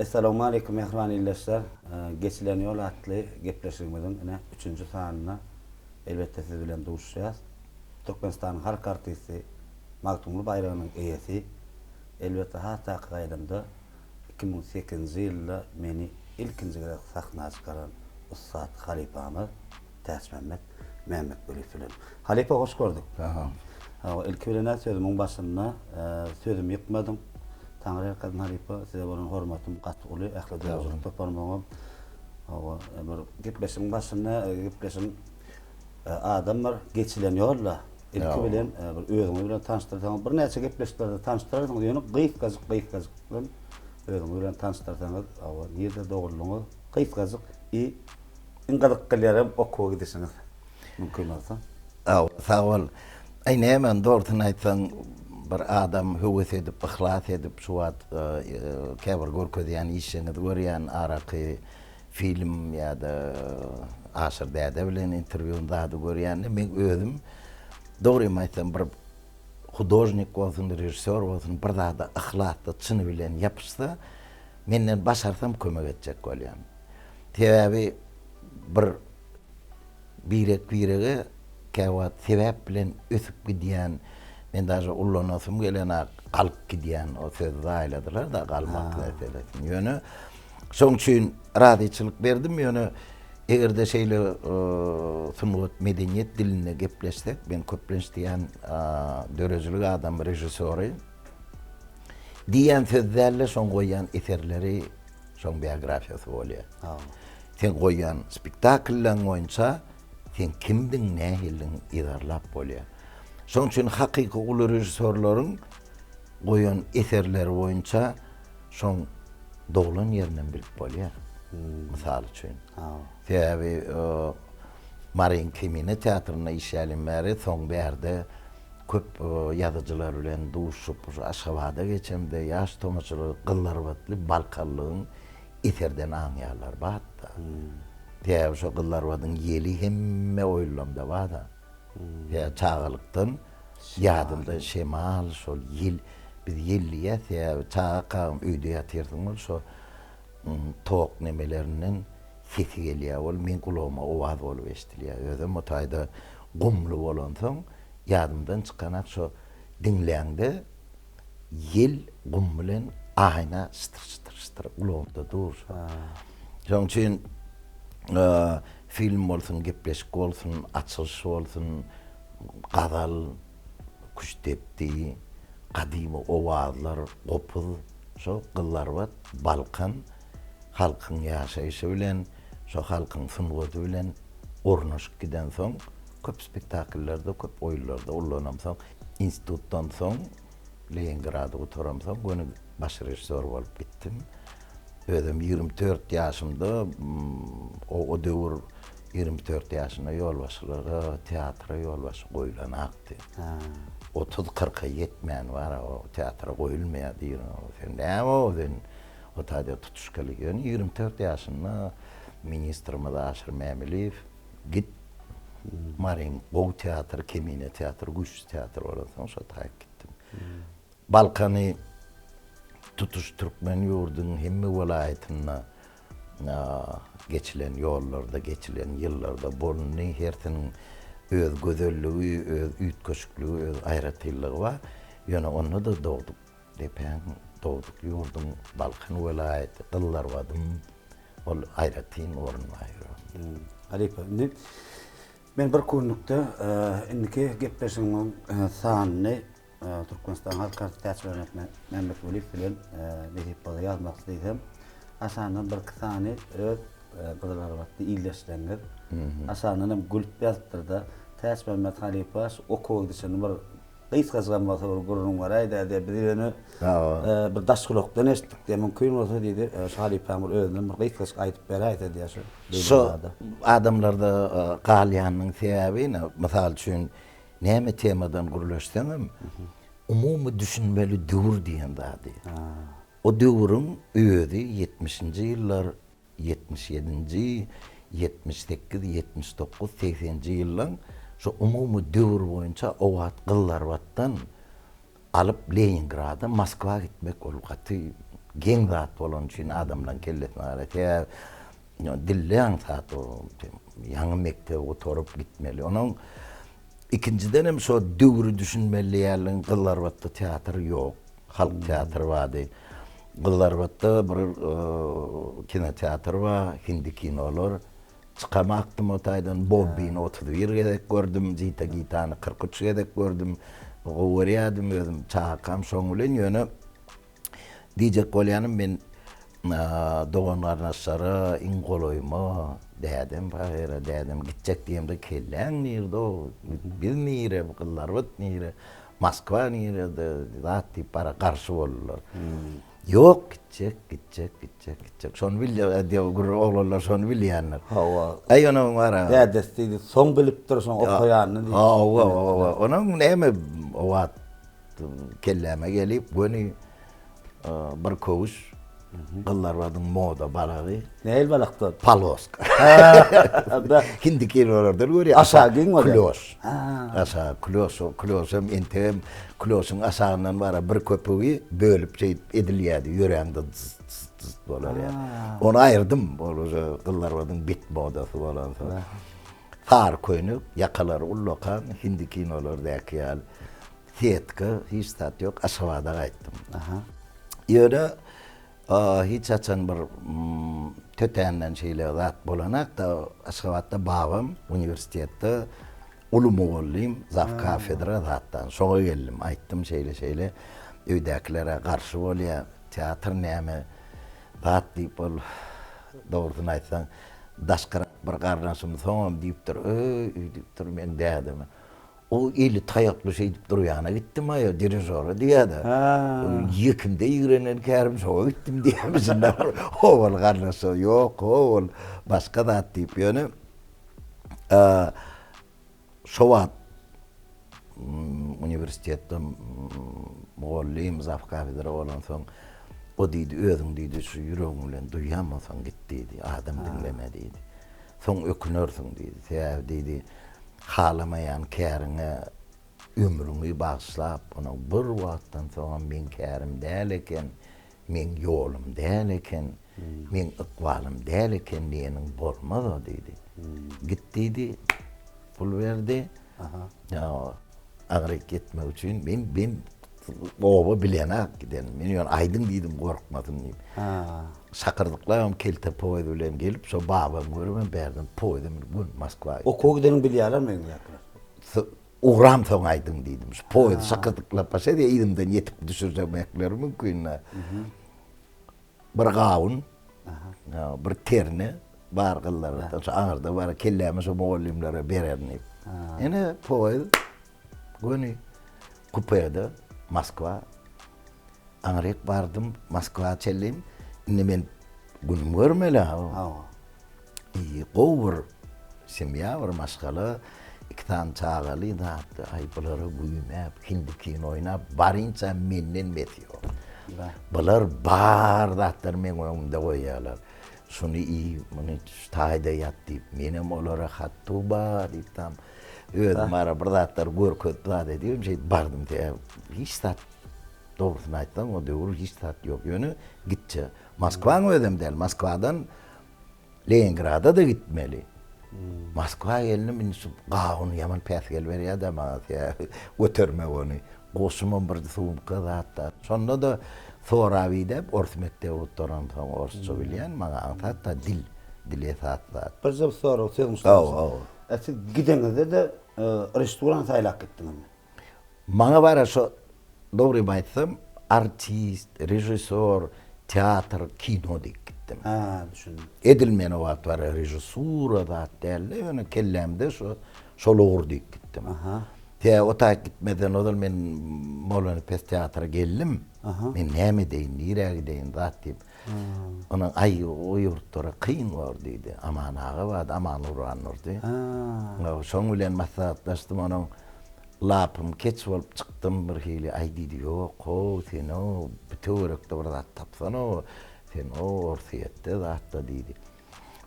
Esselamu aleyküm mehran illəşlər. Geçilen yol atlı gepleşigimizin ine 3. sanına elbette siz bilen duşacağız. Türkmenistan'ın halk artisti Magtumlu Bayrağı'nın eyesi elbette hatta qaydımda 2008 yılda meni ilkinci sahnaya çıkaran Ustad Halipa'mı Mehmet Bölüsülen. Halipa hoş gördük. İlk bilen sözümün başında sözüm yıkmadım. Tanrı herkesin Halipa size bunun hürmetim katı oluyor. Ehli duyacak toparmamam. Bir gepleşim başında gepleşim adamlar geçilen yolla. İlk bilen özümü bilen tanıştırsanız bir neçe gepleştirde tanıştırırsanız yani kıyık kazık bilen özümü bilen tanıştırsanız nerede doğruluğunuz kıyık kazık inqadık kılıyarım okuğa gidesiniz. Mümkün olsa. Sağ ol. Aynen hemen doğrutun aytsan bir adam hüvvet edip, ihlas edip, şu at kebar görkediyen işini görüyen araki film ya da aşır dede bilen interviewunda da görüyen men özüm doğru aytsam bir hudojnik olsun, rejissör olsun, bir daha da ihlasda çını bilen yapışsa menden başarsam kömek edecek bolýan. Tebi birege kewat sebep bilen ösüp gidýän men daşa ullanasym gelen galyp gidýän o söz aýladylar da galmak meselesi. Ýöne şoň üçin radyçylyk berdim ýöne egerde şeýle sunmat medeniýet diline gepleşsek men köplenşdiýän dörejilik adam rejissöri diýen sözlerle şoň goýan eserleri şoň biografiýasy bolýar. Sen goýan spektakllaň boýunça sen kimdiň nähilin idarlap bolýar. Şoň üçin hakyky ulu rejissörleriň goýan eserleri boýunça şoň doglan ýerinden bilip bolýar. Mysal üçin. Täbi Marin Kemine teatrına işälim bäri soň bärde köp ýazyjylar bilen duşup Aşgabatda geçemde ýaş tomaçylyk gyllar batly Balkanlygyň eserden aňýarlar batda. Täbi şo gyllar batyň ýeli hemme oýlamda bada. Ya çağalıktan yadımda şemal şol yil biz yelliye ya çağaqam öýde ýatyrdyň şo tok nemelerinin sesi gelýär ol men kulağıma owaz bolup eşdilýär. Özüm o taýda gumlu bolan soň yadımdan çykan şo dinleýände yel gum bilen aýna şytyr kulağımda dur. Şoň üçin film bolsun, gepleşik bolsun, açylyş bolsun, gazal, kuştepdi, kadim owazlar, gopul, şo gyllar bat, Balkan halkyň ýaşaýyşy bilen, şo halkyň sungaty bilen ornaşyp giden soň köp spektakllarda, köp oýullarda ullanam soň, institutdan soň Leningrada oturam soň, gönü baş rejissör bolup bitdim. Özüm 24 ýaşymda o döwür 24 ýaşyna ýolbaşçylyga, teatra ýolbaşy goýulanakdy. 30-40 ýetmän bar o teatra goýulmaýar diýen. Sen näme oldun? O taýda tutuşkalyk. 24 ýaşynda ministrimiz Aşyr Mämiliýew git Marin Gow teatr, Kemine teatr, güýçli teatr bolan şo taýyp gitdim. Balkany tutuş Türkmen ýurdunyň hemme welaýatyna geçilen ýollarda, geçilen ýyllarda boluny hertiniň öz gözelligi, öz üýtgeçligi, öz aýratyllygy bar. Ýöne onu da dogduk. Depen dogduk ýurdum Balkan welaýaty, gyllar badym. Ol aýratyn orun aýry. Halipa, men bir kunlukda indiki gepleşigiň sanyny Türkmenistan halk artistiýasyny Mehmet Bölüsülen bilen nähip bada ýazmak isleýsem, aşanyň bir kysany öz gyllar batdy ýyleşdiňiz. Aşanyň gülüp ýazypdyrda Mehmet Halipa okuw gidişini bir gysgaçgan bolsa bir gurrun bar aýda biz ýöne bir daşgulakdan eşitdik diýe mümkin bolsa diýdi. Halipa özünden bir gysgaç aýdyp berýär diýýär. Şo adamlarda galýanyň sebebi mysal üçin näme temadan gurulýarsam umumy düşünmeli döwür diýen zady. O döwürüň öýüdi 70-nji ýyllar, 77-nji, 78, 79, 80-nji ýyllar şo umumy döwür boýunça o wagt gyllar watdan alyp Leningrada, Moskwa gitmek ol gaty Gen zat bolan üçin adamdan kelletme garet. Ya dilleň zat o ýaňy mektebe oturup gitmeli. Onuň ikinciden hem şo döwrü düşünmeli ýerliň Gyllarbatda teatr ýok. Halk teatry bady. Gyllarbatda bir kino teatr var, hindi kinolar. Çıkamakdım o taydan Bobby'ni 31 gedek gördüm, Zita Gita'nı 43 gedek gördüm. Gowaryadım özüm çakam şoň bilen ýöne diyecek bolýanym men Doğan Arnaşlara in goloyma dädem bagera dädem gitjek diýemde kelläň nirde biz nire Gyllarbat nire Moskwa nire zat diýip bara garşy bolurlar. Yok gitjek. Şonu bilýär, oglanlar şonu bilýärler. Ay onuň bara. Dädesdi soň bilip durşaň okaýanyny diýip. Onuň näme o wagt kelläme gelip göni bir köwüş Gyllarbatyň moda balagy. Näil balakdy? Palosk. Hindi kilolarda görýär. Aşağı giň o. Klos. Aşağı klos hem entem klosyň aşagyndan bara bir köpügi bölüp edilýärdi. Ýöreğinde bolar ya. Onu ayırdım. Gyllarbatyň bit modasy bolan. Tar köýnük, ýakalary ullokan, hindi kinolardaki ýal. Teatka, hiç tat ýok, Aşgabatda gaýtdym. Ýöne hiç açan bir tötänden şeýle zat bolanak da Aşgabatda babam universitetde ulu mugallim zaf kafedra zatdan şoňa geldim aýtdym şeýle öýdäkilere garşy bolýar teatr näme zat diýip bol dogrusyny aýtsaň daşkarak bir garnaşym soňam diýipdir diýipdir men dädim. O eli tayaklı şey deyip duruyana gittim ya dirijora diye de. Yekimde ýürenen kärim şoğa gittim diye bizinde var. Oğul garnası yok oğul. Başka da deyip ýöne. Şoğa universitetde muallim zaf kafedra bolan soň o diýdi özüň diýdi şu ýüregiň bilen duýamasaň git diýdi. Adam dinleme diýdi. Soň ökünörsiň diýdi. Täze diýdi. Halamayan kärine ömrüňi bagşlap, onu bir wagtdan soň men kärim däl eken, men ýolum däl eken, men ykbalym däl eken diýeniň bolmaz diýdi. Git diýdi, pul berdi. Ya agryk gitmek üçin men oba bilenak giden. Men ýön aýdym diýdim, gorkmadym diýip. Şakırdıklarım kelte poýdy bilen gelip şo babam görüp berdim poýdym gün Moskwaga. O kogdeny bilýärler men ýaklar. Ugram soň aýdym diýdim. Şo poýdy şakyrdyklap başa diýip ýerimden ýetip düşürjekler mümkin. Bir gawun, bir terne bar gyllar. Şo aňyrda bar kelläme şo mugallimlere bererni. Ene poýdy göni kupeda Moskwa. Aňryk bardım Moskwa çellim. Men günüm görmeli ha. Gowur semýa bir maşgala iktan çağaly da aýpylary güýmäp, hindi kino oýnap, barynça menden metýär. Bular bar zatlar men öňümde goýýarlar. Şunu muny taýda ýat diýip, menem olara hattuba diýdim. Özüm ara bir zatlar görköp da diýdim, şey bardım diýip, hiç tat dogrusyny aýtsam, o döwür hiç tat ýok. Ýöne gitçe Moskwaň ödem däl. Moskwadan Leningrada da gitmeli. Moskwa geldim men şu gawun ýaman päs gel berýär da ma göterme onu. Goşumam bir sumka zatda. Şonda da Sorawi dep ors mektebe oturan soň orsça bilýän, maňa hatta dil esasda. Bir zep soraw söýmüş. Siz gideňizde de restoran saýlap gitdiňizmi? Maňa bara şo dogry aýtsam, artist, rejissor, teatr, kino diýip gitdim. Düşündüm. Edilmen o wagt bar rejissura da däl, ýöne kellämde şol ugry diýip gitdim. Te o taýt gitmeden odal men Molany Pes teatra geldim. Men näme deýin, nirä gideýin zat diýip. Onuň aý o ýurtlara kyn bar diýdi. Aman ağa wad, aman uranur diýdi. Şoň bilen maslahatlaşdym onuň. Lapım keç bolup çykdym bir hili aý diýdi, ýok, o sen o bütürekde bir zat tapsan o sen o orsiýetde zat da diýdi.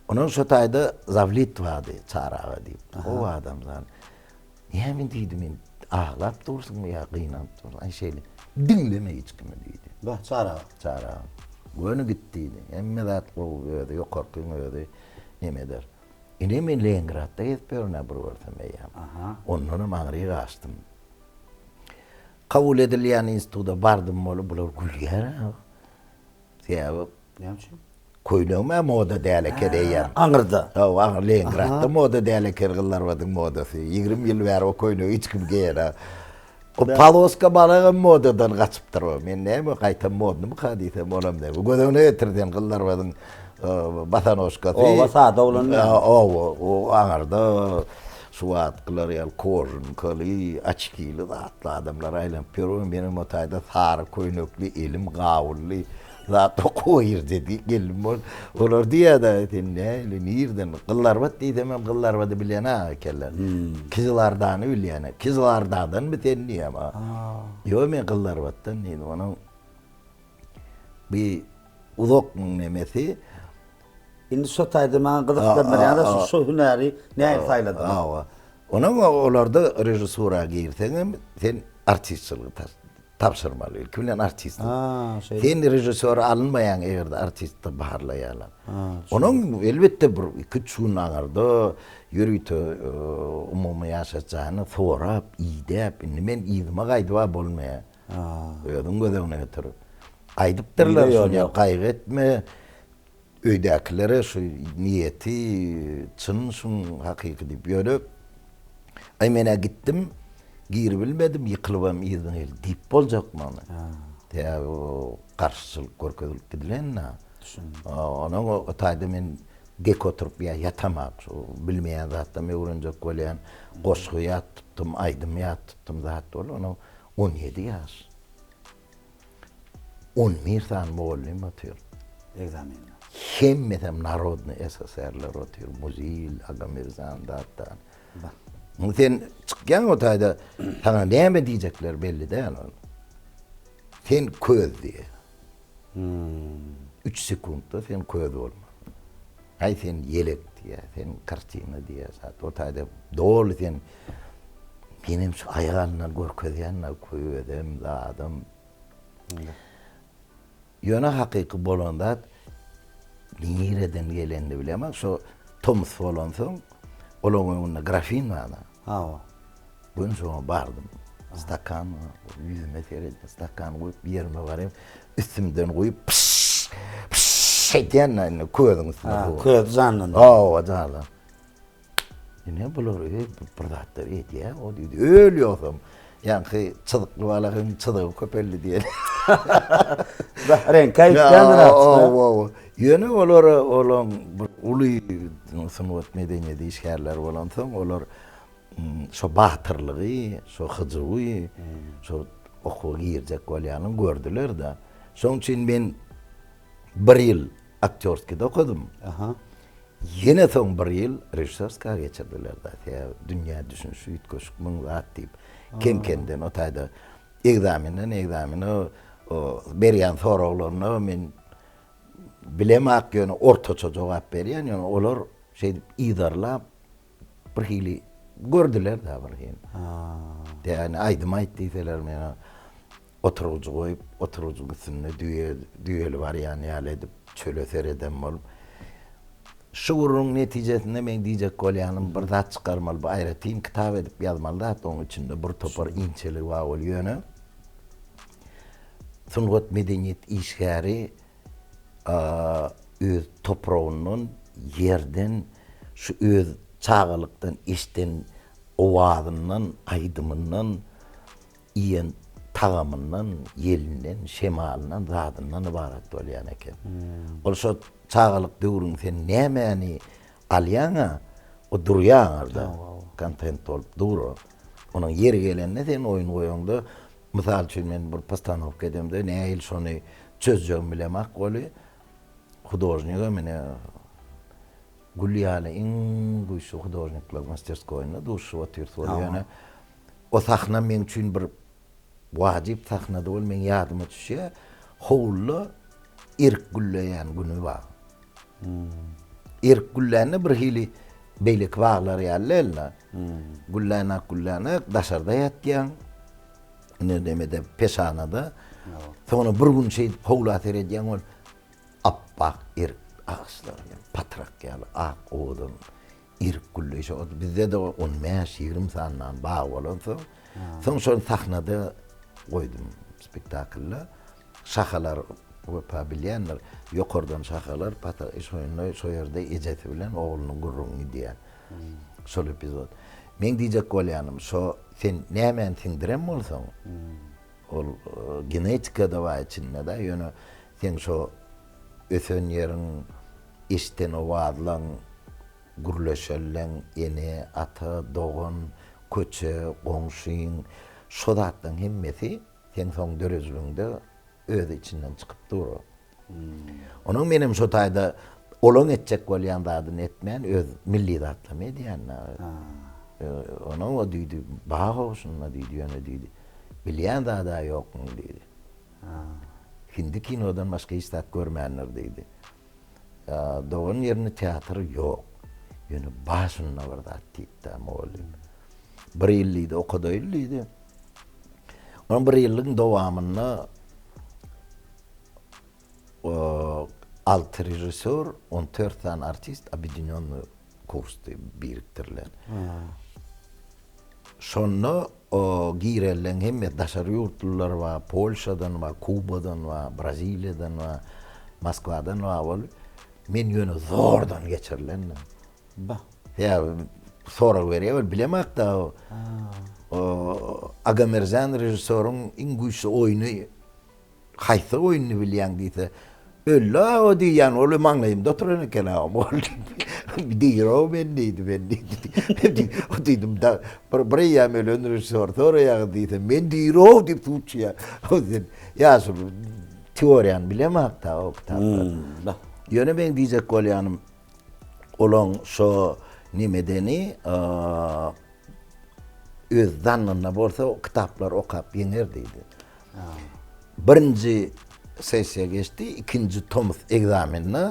Onuň şo taýda Zavlit wady, çaraga diýip. O adamlar näme diýdi men aglap dursunmy ýa gynap dur. Aý şeýle dinleme hiç kimi diýdi. Bah çaraga. Çaraga. Gönü gittiydi. Emme zat öýdi, ýokarkyň öýdi. Neme der? Ine men Leningradda gezipýärne bir görsem beýam. Aha. Ondan Magrypy gaçdym. Kabul edilýän institutda bardym bolup bular gülýär. Sebäp Näçe? koýnagma moda däle kereýär. Aňyrda. Ha, Leningradda moda däle kergiller wadyň modasy. 20 ýyl bäri o koýnagy hiç kim giýer. O paloska balaga modadan gaçypdyr o. Men näme gaýta modny hadise bolam diýip. Gödöne ýetirden gyllar wadyň basanoşkasy. O basada bolan. O aňarda suwatkylar ýal korun, kali, açkyly zatly adamlar aýlanıp ýörüň. Benim o taýda sary koýnakly, elim gawully zat oýur dedi. Gelim bol. Olar diýär-de näle nirden gyllar bat diýdim, men gyllar bady bilen ha keller. Kizlardany bilýän. Kizlardan biten diýem. Ýo men gyllar batdan diýdim. Onu bir uzak nemesi. Indi şu taýda maňa gyzykdyr berýär, şu hünäri näme saýlady? Onun olarda rejissura girseň, sen artistçilik tapşyrmaly. Kimlen artist? Sen rejissor alınmayan egerde artistdi baharlaýarlar. Onun elbetde bir iki çuğun aňarda ýürüýte umumy ýaşaçany sorap, iýdäp, men iýdime gaýdyba bolmaýar. Öýdüň gözüne getirip. Aýdypdyrlar şonu gaýgy etme. Öýdäkilere şu niyeti çyn şun hakyky diýip ýörüp. Ay mene gittim. Gir bilmedim, yıkılıbam iýdin el diýip boljakman. Täze o garşylyk görkezilip gidilen. Onuň o taýda men gek oturup ýatamak, bilmeýän zatda öwrenjek bolýan goşgy ýatdypdym, aýdym ýatdypdym zat bol. Onu 17 ýaş. 11 san muallim atýar. Egzamin. Hemmesem narodny SSR-ler atýar, Muzil, Agamirzan zatdan. Sen çıkýan o taýda sana näme diýjekler belli däl. Sen köz diýe. 3 sekundda sen köz bolma. Ay sen yelek diýe, sen kartina diýe zat. O taýda dol sen benim şu aýalyna görkezýänle köýedem zadym. Ýöne hakyky bolanda nireden gelendi bilemem. Şu Thomas bolansoň Olağımda grafin vardı. Bunun sonra bardım. Stakan, 100 metrede stakan koyup bir yerime varayım. Üstümden koyup pşşş, pşşş diyenle koydum üstüne. Koydu canlandı. O canlandı. Ne bulur, pırdattır et ya, o dedi, ölüyorsam. Yani çıdıklı balakın çıdığı köpelli diye. Renk kayıp kendine attı. Yönü olan ulu sınıvat medeniyeti işgärler olan son, olar şu bahtırlığı, şu hıcığı, şu oku girecek olyanın gördüler de. Son için ben bir yıl aktörskide okudum. Yine son bir yıl rejissörska geçirdiler de. Dünya düşünüşü, ütköşük, mınzat deyip. Kim kendin o taýda egzamini berýän soraglanyna men bilemek ýöne ortaça jogap berýän, ýöne olar şey iýdarlap bir hili gördüler da bir hili. Yani aýdym aýtdylar meni oturucu goýup, oturucu üstüne düýeli barýan ýaly edip çöle seredem bolup. Şuurun netijesinde men diýjek bolýanym bir zat çykarmaly, bu aýratyn kitap edip ýazmaly da, onuň içinde bir topar inçelik bar bolýany. Sungat medeniyet işgäri öz toprağyndan, yerden, şu öz çağılykdan, işten, owazyndan, aýdymyndan, iýen tagamyndan, yelinden, şemalyndan, zadyndan ibaret bolýan eken. Ol şu çağılık döwrüň sen nämäni alýaňa, o durýaňarda kontent bolup duru. Onuň yeri gelende sen oýun goýanda, mysal üçin men bir postanovka edemde, näil şonu çözjegim bilemek goly. Hudojniga mene Gulýaly iň güýçli hudojniklar masterskoýuna duşup oturýar ýöne. O sahna men üçin bir wajyp sahnada bol, men ýadyma düşýär. Howlu irk gülleýän güni bar. Irk gülläni bir hili beýlek baglar ýalylar. Gülläne daşarda ýatýan. Ne demede peşanada. Sonra bir gün şey howla seredýän ol. bak ağaçlar patrak yani ak odun irk güllü bizde de 15-20 sandan bağ olan son sahnada koydum spektaklle şakalar yapabilenler yukarıdan şakalar patrak şu yerde eceti bilen oğlunun gurrunu diyen şol epizod men diyecek bolýanym şo sen nämen sindirem bolsaň ol genetikada var içinde de ýöne sen şo ösen ýeriň işten owatlan gurleşellen ene ata doğun köçe goňşyň şo zatdan hemmesi sen soň dörezlüğünde öz içinden çykyp durur. Onuň menim şo taýda olan etjek bolýan zadyny etmän öz milli zatlamy diýenler. Onuň o diýdi, baha hoşuna diýdi, ýöne diýdi. Bilýän zada ýokmy diýdi. Hindi kinodan başga hiç zat görmänler diýdi. Doğun ýerine teatr ýok. Ýöne başyna bir zat diýdi, molim. Bir ýyllydy, okada ýyllydy. Onuň bir ýyllyň dowamyny 6 rejissör, 14 tane artist объединённый kursda biriktirilen. Şonu o girellen hemme daşary ýurtlylar wa Polşadan wa Kubadan wa Braziliýadan wa Moskwadan wa men ýöne zordan geçirilen. Ba. Ya sonra berýär bilemek da o Agamerzan rejissörüň iň güýçli oýuny haýsy oýuny bilýän diýse öllä o diýen ol maňlaýymda oturan kelam ol. Diýer o ben diýdi. O diýdim da bir ýam ölen rejissör sonra ýa diýdi men diýer o diýip tuçýa. O diýdi ýa şu teoriýany bilemek da o kitapda. Ýöne men diýjek bolýanym olan şo nimedeni öz zannyna bolsa o kitaplar okap ýeňer diýdi. Birinji sessiýa geçdi, ikinji tomuz egzamenini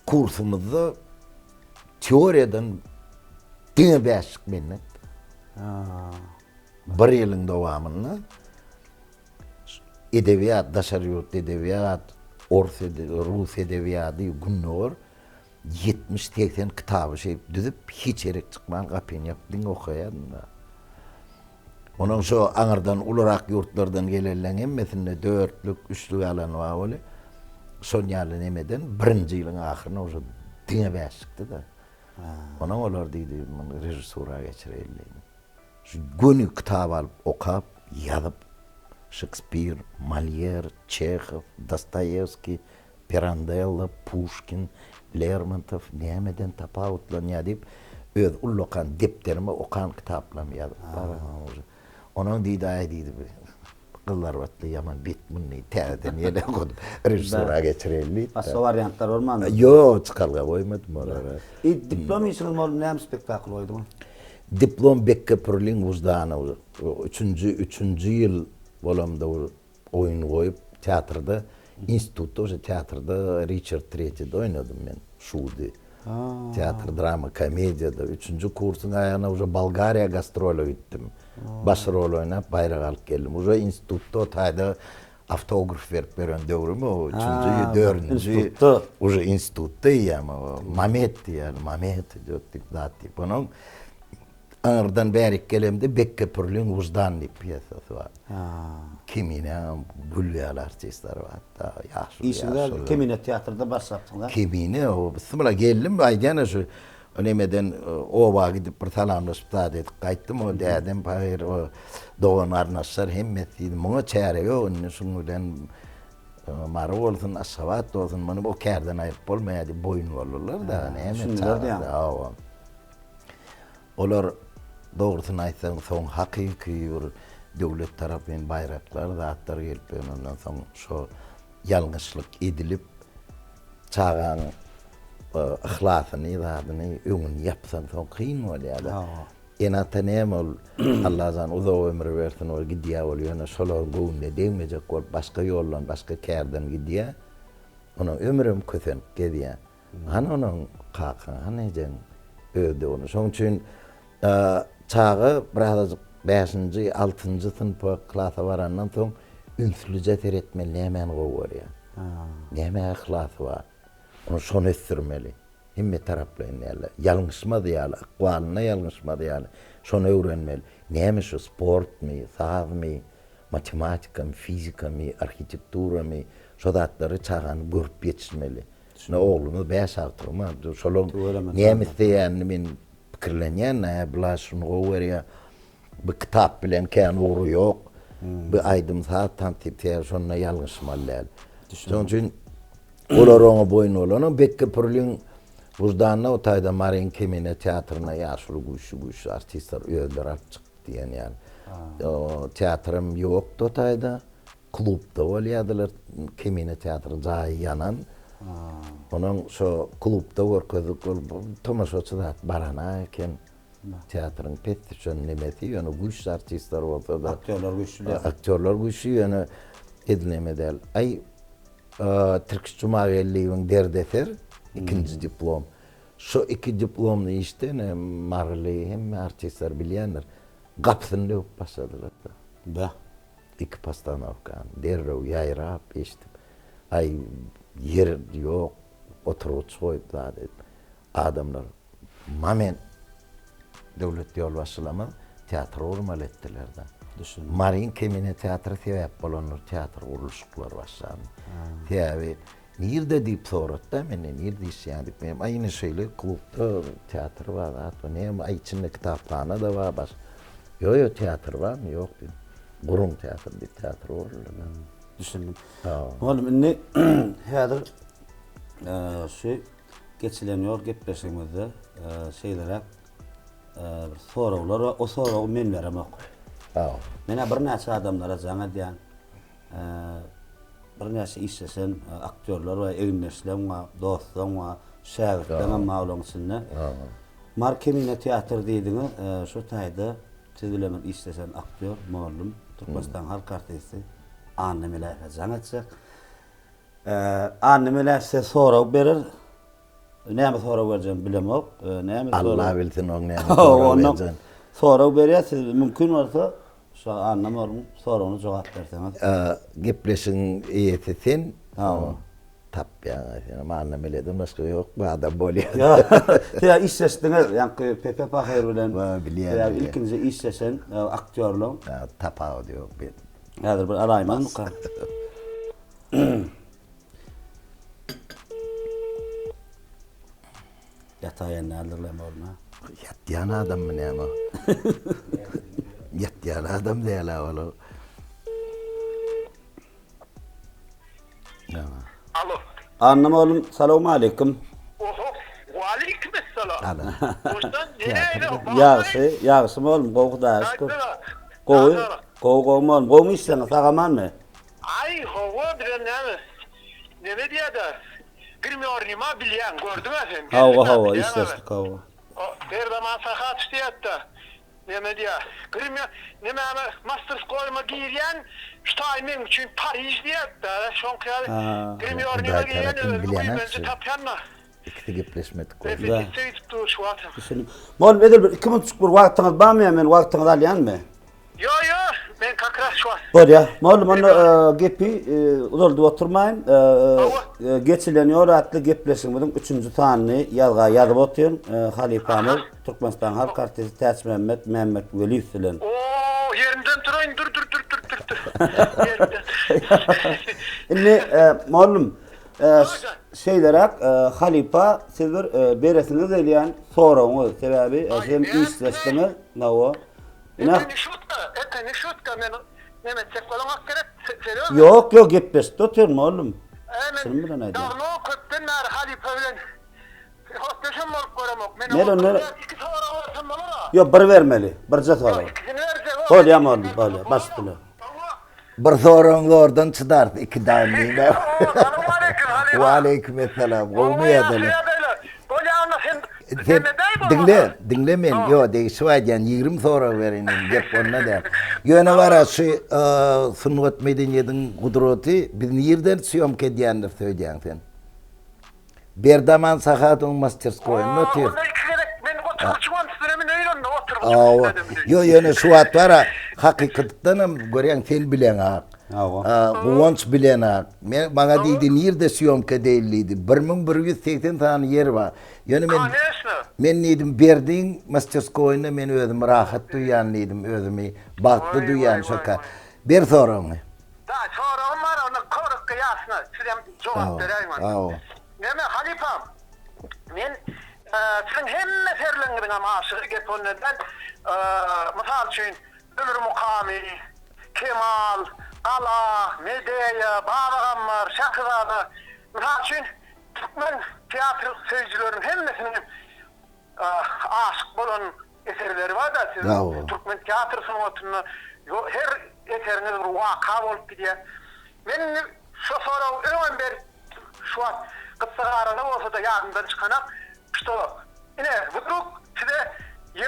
kursumuzda teoriýadan diňe bäşik mennet. Bir ýylyň dowamyny edebiýat, daşary ýurt edebiýat, rus edebiýaty günnor 70-80 kitaby düzüp hiç erek çykman gapyn ýapdyň okaýan. Onuň şo aňyrdan ularak ýurtlardan gelenden hemmesinde 4lük, 3lük alan bar bole. Şol ýaly nemeden birinji ýylyň ahyryna oje diňe bäşikdi da. Onuň olar diýdi, rejissura geçirelim. Şu göni kitap alyp okap, ýazyp Shakespeare, Molière, Chekhov, Dostoyevskiy, Pirandello, Pushkin, Lermontov nämeden tapawutlan ýadyp öz ullokan depterime okan kitaplarym ýazyp. Onuň diýdi, kıllar batly yaman bit munny täzeden ýele goýup rejissura geçirelim. Başga wariantlar bolmady? Ýok, çykalga goýmadym olara. Diplom işiniz bolup näme spektakl goýdyň? Diplom Bekke Pürling wujdany 3-nji ýyl bolamda oýun goýup teatrda, institutda, teatrda Richard III oýnadym men. Şudy. Teatr, drama, komediýada 3-nji kursyň aýagyna Bolgariýa gastrole gitdim. Baş rol oýnap baýrak alyp geldim. Uje institutda taýda автограф berip beren döwrüm o 3-nji, 4-nji uje institutda ýa-ma Mamet diýip zat diýip. Onuň aňyrdan bärik gelemde Bekke Pürling wujdany piyesasy bar. Kimine gülýär artistler bar. Ýaşy. İşler Kimine teatrda başladyňlar. Kimine o sımla geldim aýdana şu önemeden oba gidip bir salamlaşyp zat edip gaýtdym o dädem paýr o doğan arnaşlar hemmeti muňa çäre ýok şuň bilen mara bolsun aşabat bolsun muny o kärden aýyp bolmaýady boyun bolurlar da näme çäre. Olar dogrusyny aýtsaň soň hakyky bir döwlet tarapyndan baýraklar zatlar gelip ondan soň şo ýalňyşlyk edilip çağan ihlasany zadyny öňüň ýapsaň soň kyn bolýar. Ena tanem ol Allah'dan uzaw ömür bersin ol gidýär bolýar. Şolar goýunde deňmejek bol başga ýollan, başga kärden gidýär. Ona ömrüm kösen gedýär. Ana onuň kakan, ana ejen öýde onu. Şoň üçin çağı biraz 5-nji, 6-njy sınıfa klasa barandan soň ünsülice seyretmeli nämen goýar ýa. Näme ihlasy bar. Onu şonu etdirmeli. Himme taraplaryň ýaly. Ýalňyşma diýaly, akwalyna ýalňyşma diýaly. Şonu öwrenmeli. Näme şu sportmy, sazmy, matematikamy, fizikamy, arhitekturamy, şu zatlary çağany görüp ýetişmeli. Ne oğlumy 5 agtyrma, şolong näme diýen men pikirlenýän, bular şunu gowerýär. Bu kitap bilen kän uğru ýok. Bu aýdym saat tantipter şonuna ýalňyşmaly. Şoň üçin olar oňa boyun bolanyň bekki pürlüň wujdanyna otaýda Marin Kemine teatryna ýaşuly güýçli artistler öýler açyk diýen ýaly. O teatrym ýokdy otaýda. Klubda bolýadylar Kemine teatrı jaý ýanan. Onuň şo klubda görkezip tomaşaçylar barana eken teatrın petişön nemeti ýöne güýçli artistler bolsa da aktörler güýçli ýöne edilemedel. Ay Türk Cumhuriyetliğinin derdefer ikinci diplom. Şu iki diplomny işten marly hem artistler bilýänler. Gapsyny öp başladylar. Da. İki pastanovka derrew ýaýrap eşitip. Ay yer ýok, oturup soýup da adamlar mamen döwlet ýol başlama teatr urmaly etdiler da. Marin Kemine teatry sebäp bolanlar teatr uruluşyklar başlandy. Täze nirde diýip soratda meni nirde işýändik. Men aýyny şeýle klubda teatr bar, atma näme aýçynda kitapxana da bar. Yo teatr barmy? Ýok diýdim. Gurun teatr diýip teatr urulýar. Düşündüm. Oğlum inni häzir şu geçilenýär gepleşigimizde şeýlere sorawlar we o soraw men beremok. Mene bir näçe adamlara jaňa diýen bir näçe işlesen aktörler we eginleşler we dostlar we şäherden maglumatsyny. Markemine teatr diýdiňi şu taýda sizilemen işlesen aktör, mallum, Türkmenistan halk artisti annemeler jaňaçyk. Annemeler se soraw berer. Näme soraw berjem bilemok. Näme soraw. Allah bilsin o näme soraw berjen. Soraw berýär, mümkin bolsa şu annamarym sorawny jogap berseňiz. Gepleşiň eýetsen, tap ýa-ni annemeledim başga ýok, bu adam bolýar. Ya işleşdiňiz, ýa-ni Pepe Paher bilen bilýär. Ilkinji işlesen aktörler tapaw diýip bir. Häzir bir araýman muka. Yataýan alyrlama bolma. Yatýan adam mı näme? Yatýan adam diýerler ola. Alo. Annam oğlum, salamu aleyküm. Wa aleyküm esselam. Ýagsy oğlum, gowuk da şükür. Gowuk oğlum, gowuk işleňiz sagamanmy? Ay, howa bilen näme diýär? Girmiyornima bilýän, gördüňiz sen. Hawa, işleşdik hawa. O berdaman sahat diýetdi. Näme diýär? Girmiyor, näme master koyma giýýän, ştaý men üçin Paris diýetdi. Şoňky girmiyornima giýýän, bence tapýanma. İkisi gepleşmedik koydu. Mol bedel 2 minutçuk bir wagtyňyz barmy? Men wagtyňyzy alýanmy? Yo, men kakras şu an. Bolýa. Mol onu gepi uzaldy oturmaýyn. Geçilenýär atly gepleşigimiziň 3-nji sanyny ýazga ýazyp otyryn. Halipamy Türkmenistan halk artisti Täç Mehmet Weliýew bilen. Yerimden turaýyn, dur. Inni malum şeylerak Halipa sizler beresiniz elýän sorawyňyz sebäbi hem işleşdiňiz nawa. Eteni şutka men Mehmet çekolamak gerek. Yok gepleşdi oturun oğlum. Sen bilen aýdy. Dağno köpden nar Halipa bilen. Hotdeşem bolup goramok. Men iki soraw borsam bolara. Yok bir vermeli. Birje soraw. Bolýa oğlum, bolýa. Başdylar. Bir sorawyňy ordan çydart, iki dämli. Wa aleyküm esselam. Gowmaýadylar. Dinle men, yo deýişip aýdýan 20 soraw berenin gep onna da. Ýöne bara şu sunnet medeniýetiň gudraty bizni ýerden syýomka edýändir söýdýän sen. Berdaman sahatyň masterskoýuny ötür. Yo ýöne şu wagt bara hakykatdan görýän sen bilen ha. Kuvanç bilen bana dedi nerede siyomka değilliydi. 1180 tane yer var. Yani men dedim berdin Masтерскойna men özüm rahat duyan dedim özümü baktı duyan şaka. Bir sorum. Da sorum var onu koruk kıyasına. Sizem cevap vereyim. Neme Halipam. Men sizin hemme serlengirin ama aşığı geponlardan misal için Ömür Mukami, Kemal, Ala, Medya, Babagammar, Şakızadı. Misal için Türkmen tiyatro seyircilerin hemmesinin aşık olan eserleri var da sizin Türkmen tiyatrosunun otunu her eseriniz bir vaka olup gidiyor. Ben şu soru ön bir şu an kısagarını olsa da yardımdan çıkanak işte yine vıdruk size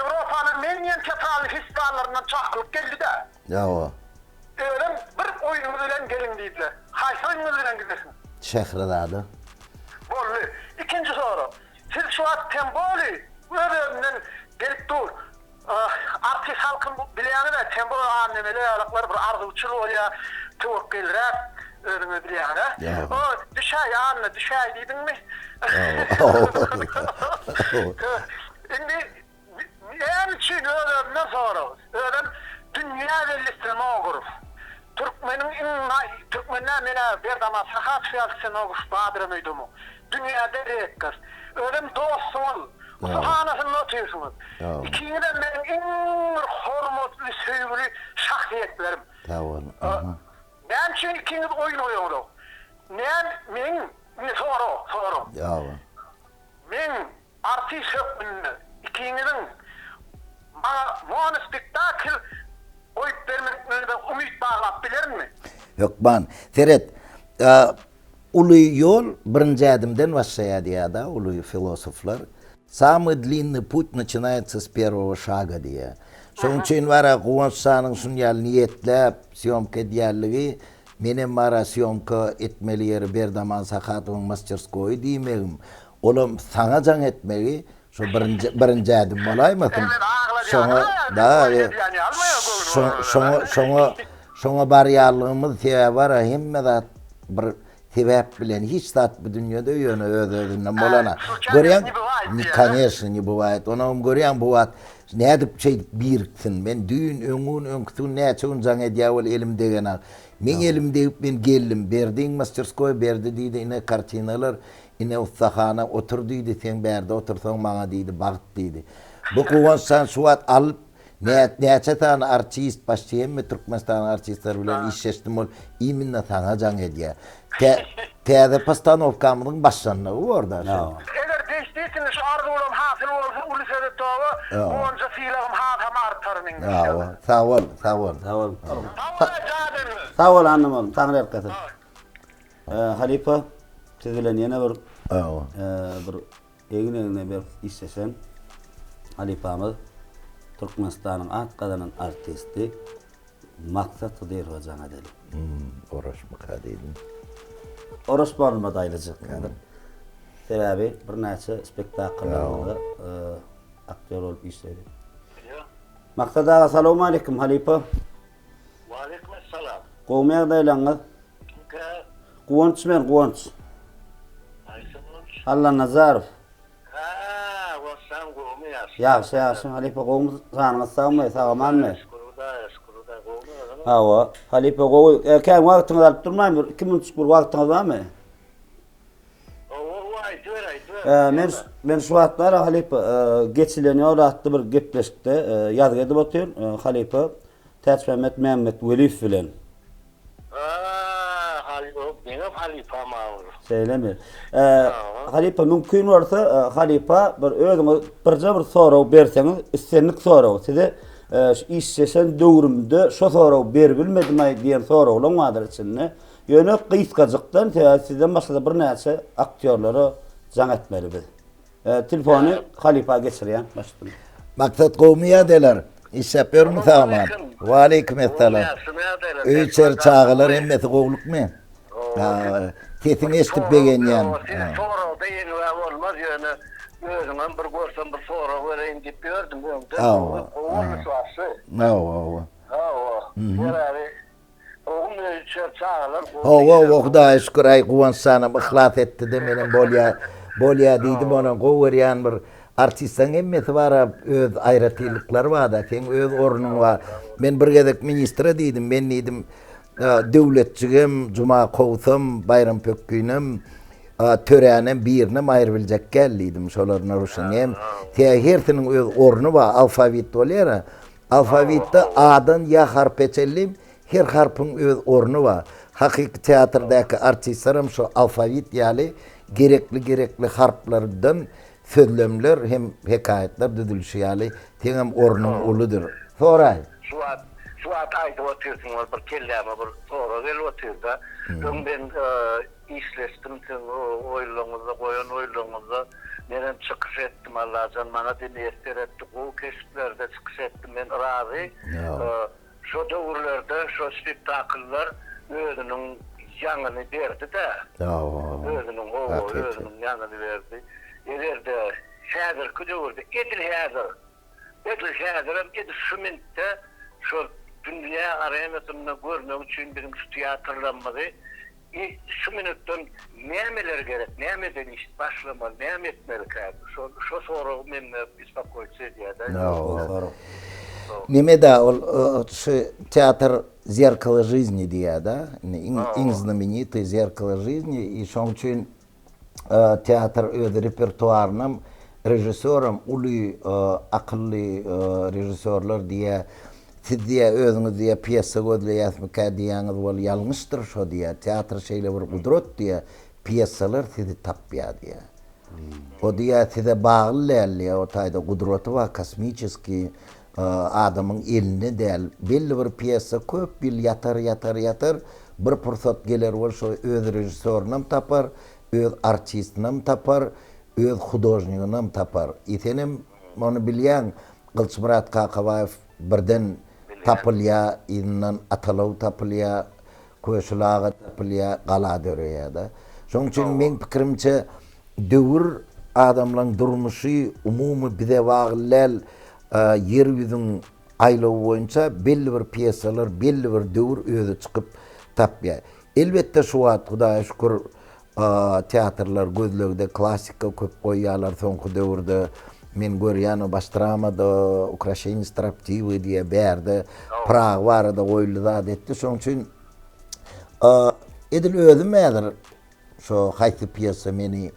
Avrupa'nın menyen teatrali festivallarından çağırıp geldi de. Öyle bir oyunumuz ile gelin deydiler. Haysi oyunumuz ile gidersin. Şehirdadı. Bollu. İkinci soru. Siz şu an temboli öğreninden gelip dur. Artist halkın bileyeni de temboli annemeli alaklar bir ardı uçulu oluyor. Tevekkül rap öğrenme bileyeni. O düşey anne düşey dedin mi? Şimdi en için öğrenmeden sonra öğren dünya bellisini okuruz. Türkmenler mene bir dama sahat fiyatısını okur Badır Meydumu. Dünyada rekkar. Öğren dostumuz. Sahanasını otuyorsunuz. İkinciden benim en hormatlı, sevgili şahsiyetlerim. Ben için ikiniz oyun oynuyorum. Men soru. Men artist öpünü ikinizin bana muanı spektakl oyup vermeklerine ümit bağlap bilir mi? Yok ben. Ferhat, ulu yol birinci adımdan başlaydı ya da ulu filosoflar. Самый длинный путь начинается с первого шага diye. Şoň üçin wara Guwançsanyň şun ýaly niýetlep syomka edýärligi menem wara syomka etmeli ýeri Berdaman Sahatyň Masтерской diýmegim. Olam saňa jaň etmeli şu birinci adım bolaýmy? Şoňa barýarlygymyz sebäbi bar hemme zat bir sebäp bilen hiç zat bu dünýede ýöne özünden bolana. Görýän, конечно, не бывает. Onu görýän bu wagt nädip şey biriksin. Men düýün öňün näçe jaň edýär elim degen. Men elim deyip men geldim. Berdiň Masтерской berdi diýdi ine kartinalar, ine ustahana otur diýdi. Sen berde otursaň maňa diýdi, bagt diýdi. Bu Guwançsan şu wagt alyp näçe tane artist başlaýan Türkmenistan artistler bilen işleşdim ol. Iminna saňa jaň edýär. Täze postanovkamyň başlanýy orda. Eger değiştiyseniz şu arzu olan hasıl olsa ulusada towa, onca fiilagym hatam artarmyň. Sağ ol. Sağ ol annem oğlum. Tanrı erkatın. Halipa siz bilen ýene bir egine bir işlesen Halipamyz Türkmenistanyň atgadanyň artisti Maksat Hıdır Hojaňa deli. Oraşmak adaydım. Oraş bolmady aýlajak. Sebäbi bir näçe spektakllarda aktyor bolup işledi. Maksat ağa salamu aleykum Halipa. Wa aleykum assalam. Gowmaýa daýlaňyz? Guwanç men Guwanç. Allah Nazarov. Yaxşı, Halipa gowmuz sanyňyz sagmy, sagamanmy? Halipa gowy, kän wagtyňyz alyp durmaýmy? 2 minutlyk bir wagtyňyz barmy? Men şu wagtlar Halipa geçilenýär atdy bir gepleşikde ýazgy edip otýar. Halipa Täçmemet Mehmet Weliýew bilen. Halipa mağur. Söyleme. Halipa mümkün olsa Halipa bir özüňe birje bir soraw berseňiz, istenlik soraw. Size işleşen döwrümde şu soraw berbilmedimi diýen sorawlar vardyr içinde. Ýöne gysgajykdan sizden başga bir näçe aktyorlary jaň etmeli biz. Telefonu Halipa geçirýän başladım. Maksat gowmaýa deler. İş yapýarmy tamam. Wa aleykum assalam. Üçer çağılar emmeti gowlukmy? Kesin eşitip begenýän. Sonra beýen olmaz ýöne özüňem bir görsem bir sonra bereýin diýip ýördim öňde. Oňa suwasy. Oňa çağırlar. O Hudaýa şükür ay guwançsanam ihlas etdi demenin bolýa diýdim ona gowurýan bir artistň emmesi bar öz aýratylyklar bar da sen öz ornuň bar. Men bir gezek ministre diýdim, men diýdim döwletçigim, juma kowsam, bayram pökkünem, töränem birinem aýryp biljek geldiýdim şolaryna ruşanyň. Her öz ornu bar, alfabet bolýar. Alfabetde A'dan ya harp eçelim, her harpın öz ornu var. Hakiki teatrdaki artistlerim şu alfabet yani gerekli harplardan sözlemler hem hekayetler düdülüşü yani tenem ornun uludur. Soray. Şu at ayda otuyorsun bir kelleme bir sonra gel oturda. Ben işleştim oyluğumuza koyan oyluğumuza neden çıkış ettim Allah'tan bana dinleyester ettik. O keşiflerde çıkış ettim ben razı. Şu dövrlerde şu spektaküller özünün yanını verdi de. Özünün yanını verdi. İleride şehir küdürdü. Edil şehirim, edil şümüntte şu dünya arenasını görmek için benim şu tiyatrlanmadı. Şu minuttan nemeler gerek, nemeden iş başlamalı, nem etmeli kaldı. Şu soru benimle bespokojse diye de. Neme da şu театр «Зеркало жизни» diye da, en знаменитый «Зеркало жизни» и şoň üçin teatr öz repertuarynam rejissörüm uly akıllı rejissörler diye siz diye özüňiz diye piyesa gözleýäsmika diýäňiz bol ýalňyşdyr şo diye teatr şeýle bir gudrat diye piyesalar sizi tapýar diye. O diye size bagly o taýda gudraty wa kosmiçeski adamın eline däl belli bir piyesa köp bil yatar bir pursat geler bol şo öz rejissörünam tapar, öz artistynam tapar, öz hudojnygynam tapar. Itenem onu bilýän Gylçmurat Kakabayev birden tapılya, inan atalaw tapılya, köşülağa tapılya, gala dörüýär da. Şoň üçin men pikirimçe döwür adamlaryň durmuşy umumy bize baglyl yer ýüzüň aýlagy boýunça belli bir piyesalar, belli bir döwür özü çykyp tapýar. Elbetde şu wagt Hudaýa şükür teatrlar gözlegde klassika köp goýýarlar soňky döwürde. Men görýän Bastramada, Ukrasheni Straptivi diye berdi. Prag barada goýuldy etdi. Şoň üçin edil özüm mädir şo haýsy piyesa meni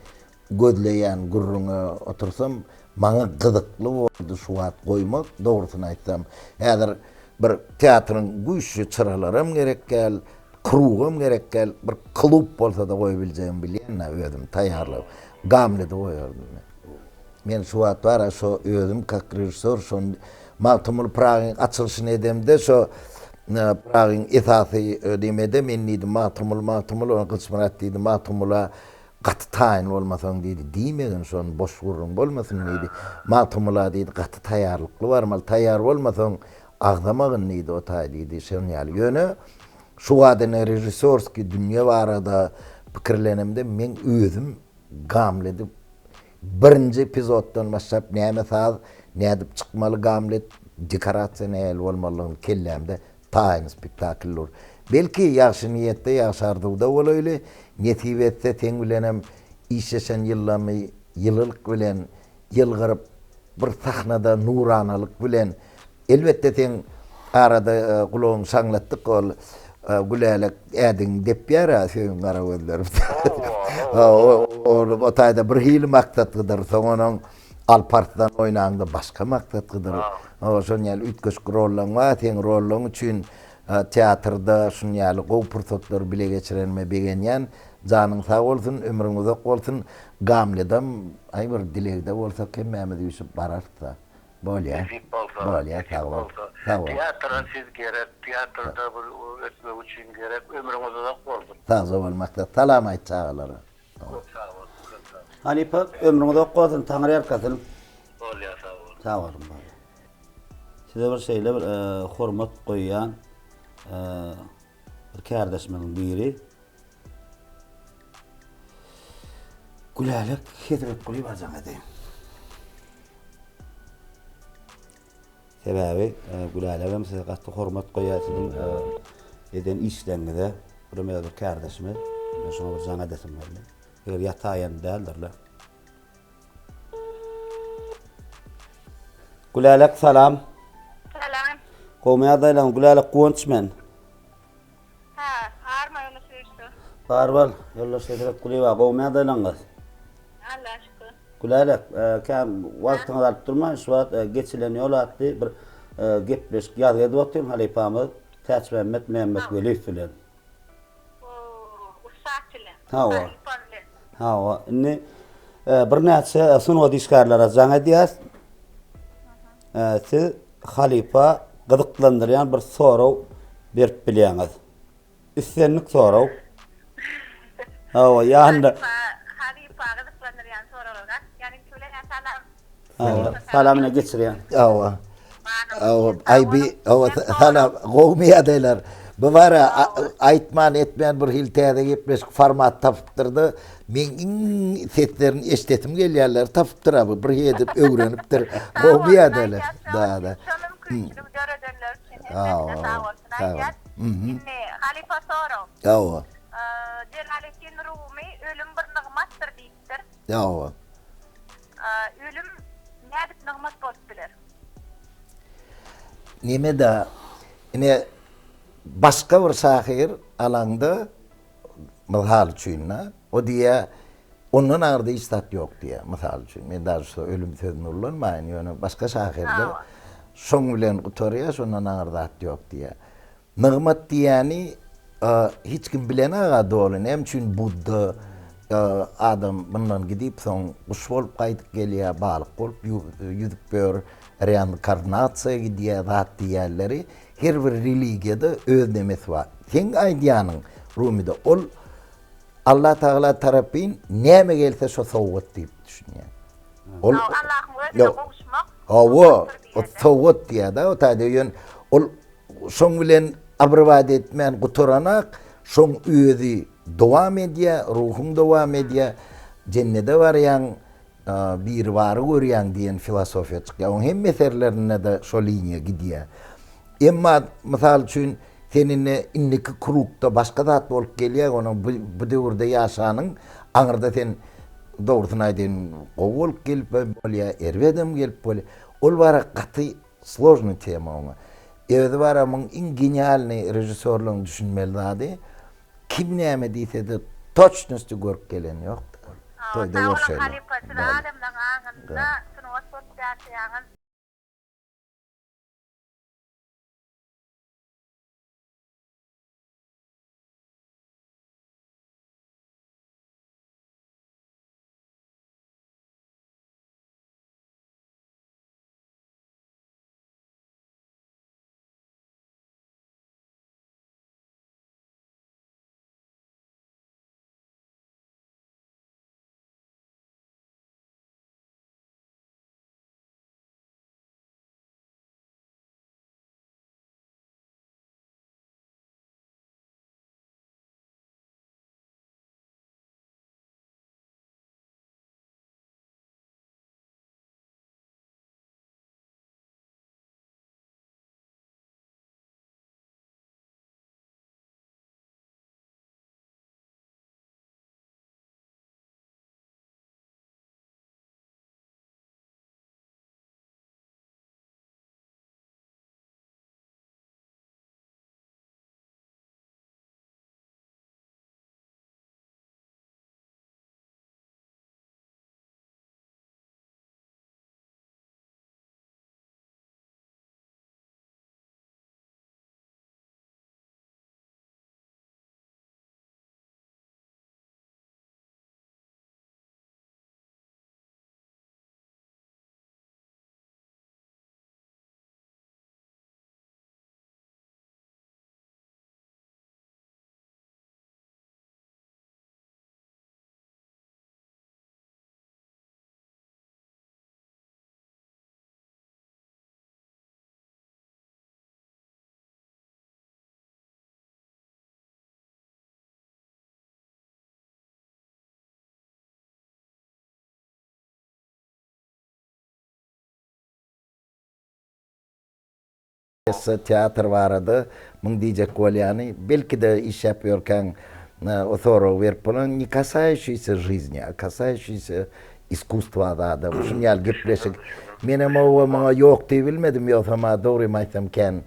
gözleýän gurruňa otursam maňa gyzykly boldy şu wagt goýmak, dogrusyny aýtsam. Häzir bir teatrın güýçli çyralarym gerek gel, krugam gerek gel, bir klub bolsa da goýup biljeğim bilýän özüm taýýarlap Gamlet'e goýardym. Men şu wagt bara şo özüm kak rejissör şo Maltumul Prag'ın açılışını edemde şo Prag'ın esasy ödemede men diýdim Maltumul onu Gylçmurat diýdi Maltumula gaty taýyn bolmasaň diýdi diýmegin şonu boş gurrun bolmasyn diýdi Maltumula diýdi gaty taýýarlykly bar mal taýýar bolmasaň agdamagyn diýdi o taý diýdi şonu ýaly ýöne şu wagtyny rejissörski dünýä barada pikirlenemde men özüm Gamlet'i birinci epizoddan başlap näme saz, nädip çykmaly Gamlet dekorasiýa näl bolmalygyny kellemde taýyn spektakller. Belki ýaşy niýetde ýaşardyda bolaýly, netibetde teň bilenem işleşen ýyllamy ýyllyk bilen ýylgyryp bir sahnada nuranalyk bilen elbetde teň arada gulagyň şaňlatdyk ol Gülelek edin dep ýara söýün gara gözler. O taýda bir hili maksatlydyr. Soňanyň Alpartdan oýnaganda başga maksatlydyr. Şoň ýaly ütkeş rollaň var, teň rollaň üçin teatrda şoň ýaly gowy pursatlar bile geçirenme begenýän. Janyň sag bolsun, ömrüň uzak bolsun. Gamledam aý bir dilegde bolsa kemmäme diýip bararsa. Bolýar. Bolýar, sag bol. Teatrda siz gerek, teatrda bu etmek üçin gerek, ömrüň uzak bolsun. Sag bolmakda salam aýt çağalara. Hanipa ömrüň uzak bolsun, taňry ýarkasyn. Bolýar, sag bol. Sag bolun. Size bir şeýle bir hormat goýýan bir kardeşimiň biri Gülelek hedret goýup barjak edi. Sebebi Gülelek hem size gatly hormat goýýarsyň eden işlerinde buraya bir kardeşime ben şuna bir zana desim geldi. Eğer yatayen değildirler. Gülalek salam. Selam. Kovmaya daylan gülalek kuvanç men. Ha, arma onu sürüstü. Barbal yolla şedrek kuliva kovmaya daylan kız. Allah şükür. Gülalek kam vaktini alıp durma şu an geçilen yol attı bir gepleş yad edip oturum halifamız Taç Mehmet Veli filan. O usatçılı. Ha, o. Halifanlı. Ha o ne bir näçe sunuwa diskarlara jaňa diýäs. Siz halifa gyzyklandyrýan bir soraw berip bilýäňiz. Üstünlik soraw. Ha o ýa-ni Halifa gıdıklanıryan sorular. Yani şöyle salamyna geçirýän. Awa. Awa aybi awa salam gowmiya deyler. Bu bara aytman etmeyen bir hiltede gepleşik format tapıptırdı. Men setlerini eşitetim gelýärler tapıptyr abi. Bir edip öwrenipdir. Gowmiya deyler. Da. Şonum küçülüp dörederler. Sağ ol. Şimdi halifa soru. Awa. Celaleddin Rumi ölüm bir nıgmattır deyiptir. Awa. Ölüm nädip nıgmat bolup biler? Nime da yine başka bir şahir alanda misal üçinna o diye onun ardı istat yok diye misal üçün men daha şu ölüm sözünü ullanmayın yani başka şahirde şoň bilen utoria şondan ardı yok diye nigmat diýeni hiç kim bilene doğru nem üçün Budda adam bundan gidip son kuş bolup qaytyp gelýär balyk bolup yüzüp bör reinkarnasiýa gidýär zat diýerleri her bir religiyada öz nemesi var. Sen aýdýanyň Rumida ol Allah Taala tarapyn näme gelse şo sowgat diýip düşünýär. Ol Allah'ın özüne kavuşmak. o sowgat diýär da o taýda ol şoň bilen abrwad etmän guturanak şoň özü dowam edýär, ruhun dowam edýär, cennete barýan bir bary görýän diýen filosofiýa çykýar. Oň hem mesellerine de şo linýa gidýär. Emma misal üçün seninle inniki kurukta başka zat bolup gelýär, onu bu döwürde ýaşanyň aňyrda sen dogrusyny aýdyn, gowy bolup gelip bolýar, erwedem gelip bolýar. Ol bara gaty sложный tema oňa. Evde bara muň iň genialny rejissörlüğün düşünmeli zady. Kim näme diýse de toçnosti görüp gelen ýok. Toýda görşeýär. Halifası adamdan ağında sunuwa sosyal teatr vardı. Mın diyecek yani belki de iş yapıyorken o soru verip olan не касающийся жизни, а касающийся искусства da. Şun yal gepleşik. Menem o bana yok diye bilmedim yoksa ama doğru mu aysam ken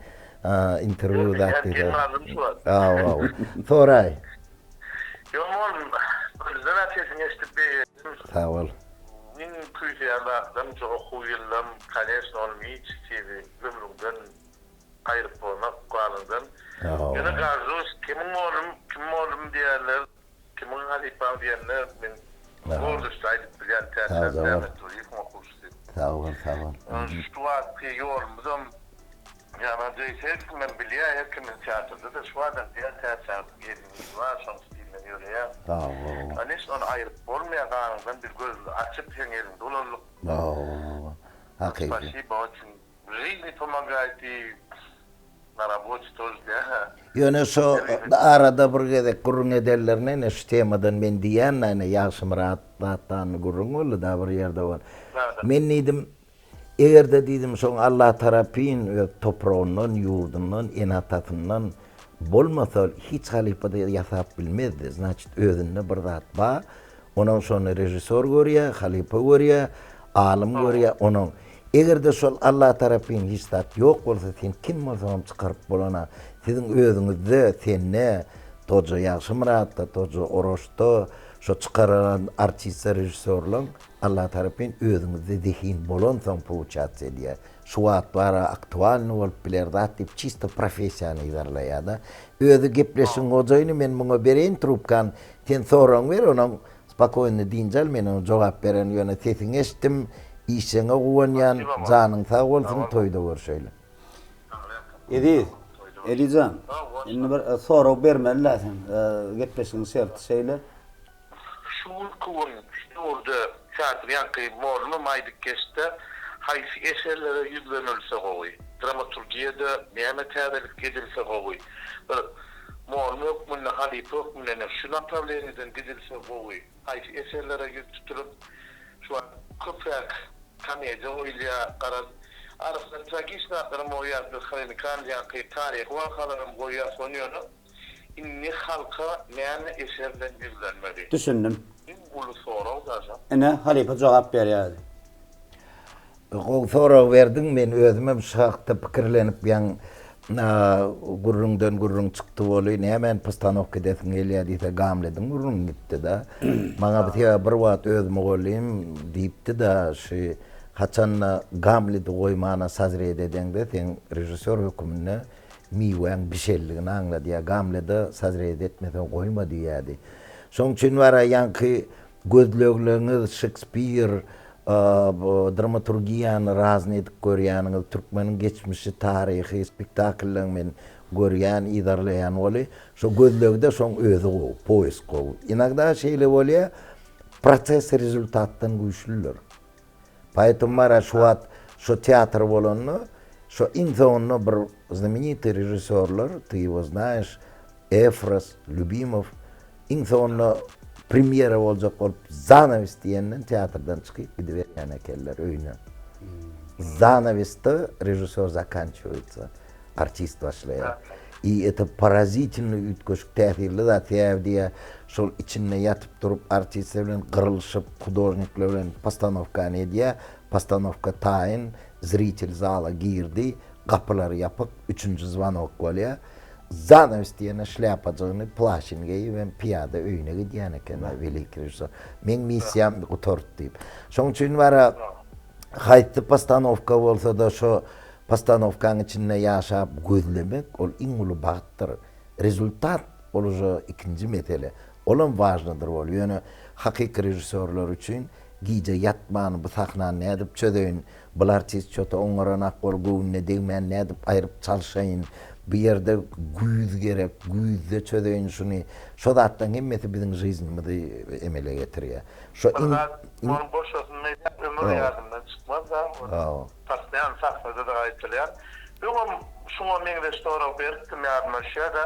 interview da dedi. Soray. Yok oğlum, güzel sesin işte bir Sağ ol. min kuyuyanlardan çok kuyulam kalesini olmayı çiğdi ömrümden ayrıp olmak kualından. Yine gazoz kimin oğlum diyenler, kimin halifam diyenler ben Goldstein bilen tersler Sağ ol. Şu an yorumuzum yani herkesin biliyor, herkesin tiyatroda da şu anda diğer tersler gelimiz var, son stileniyor ya. Sağ ol. Anis onu ayırıp olmayan kanundan bir gözle açıp yengelim dolarlık. Hakiki. Спасибо очень. Жизнь помогает и на работе тоже, да. Yöne şu arada bir gedek gurrun ederlerine ne şu temadan ben diyen ne yaşım rahatlattan gurrun oldu da bir yerde var. Men neydim eğer de dedim son Allah tarafın toprağından, yurdundan, enatatından bolmasa hiç halipada yasap bilmezdi. Значит özünde bir zat ba. Ondan sonra rejisör görüyor, halipa görüyor, alim görüyor onun. Eğer de sol Allah tarafın hiç zat yok olsa sen kim olsam çıkarıp bolana sizin özünüzde sen ne toca yaşımratta, toca oroşta şu çıkaran artistler, rejisörler Allah tarafın özünüzde zihin bolonsan poučat diye. Şu atlara aktualni olup biler zatip çisto profesyonu idarlayada. Özü gepleşin hocayını men buna bereyin trupkan sen soran ver onun spokojno dincal men ona cevap veren yöne sesin eştim işine uvanyan canın sağ olsun toyda var şöyle. Elican, şimdi bir soru vermeli lazım. Gepleşin şart şeyler. Şu kuvun, orada tiyatro yankı morlu maydık geçti. Haysi eserlere yüzlenilse koy. Dramaturgiyada Mehmet Erdelik gidilse koy. Morlu yok mu ne halife yok mu ne şu направлениеден gidilse koy. Haysi eserlere yüz tutulup şu an köpek kamyacı oyla karar. Arasında tragişnatlarım o yazdı. Kan yankı tarih vakalarım koyuya sonuyordu. İnni halka neyine eserden yüzlenmeli. Düşündüm. Ulu soru olacak. Ne halife cevap ver yani. O soru verdin men özüme bir şahta pikirlenip yan gurrun çıktı oluyor. Hemen postanovka desin geliyor diye gamledim gurrun gitti da. Bana bir vaat özüme olayım deyipti da şey haçanla gamledi koymana sazriyet eden de sen rejisör hükümünü miwen bir şeyliğini anla diye gamledi sazriyet etmeden koyma diyedi. Son için var yankı gözlöglüğünüz Shakespeare dramaturgiyanı raznedik görýäniňiz, Türkmenin geçmişi, tarihi, spektakllerini görýän, idarlayan oli. Şo gözlegde şoň özü o, poesk o. Inagda şeýle bolýa, proses rezultatdan güýçlüler. Поэтому мара шо театр болонну, шо инзонну bir знаменитый режиссёрлар, ты его знаешь, Эфрос, Любимов, инзонну премьера olacak olup zanavist diyenden teatrdan çıkıp gidiverýän ekenler öýüne. Занавесте режиссер заканчивается, артист başlaýar. И это поразительно ütküşük täsirli zat diye şol içinde yatıp durup artistler bilen gırılışıp художниклар bilen постановка ne diye постановка tayin zritel zala girdi kapıları yapıp 3. zvanok bolýar. Занавес diyene şляпacığını plaşyn giyip ben piyada öýüne gidýän eken великий rejissör. Men missiyam oturt diýip. Şoň üçin wara haýtdy постановка bolsa da şo постановканың içinde yaşap gözlemek ol iň uly bagtdyr. Rezultat ol ikinji mesele. Olan важныdyr bol. Ýöne hakiki rejissörler üçin giýje ýatmany bu sahnany nädip çödeýin, bu artist çöte oňaranak bol göwnüne degmän nädip aýryp çalşaýyn. Bu ýerde güýz gerek, güýzde çödeýin şuny. Şo zatdan hemmeti biziň жизньimizi emele getirýär. Şo Onun boşasın ömür ýardymdan çykmaz da. Tasdiýan sahnada da aýtylýar. Bugün şuňa meňde soraw berdim ýardymlaşýa da.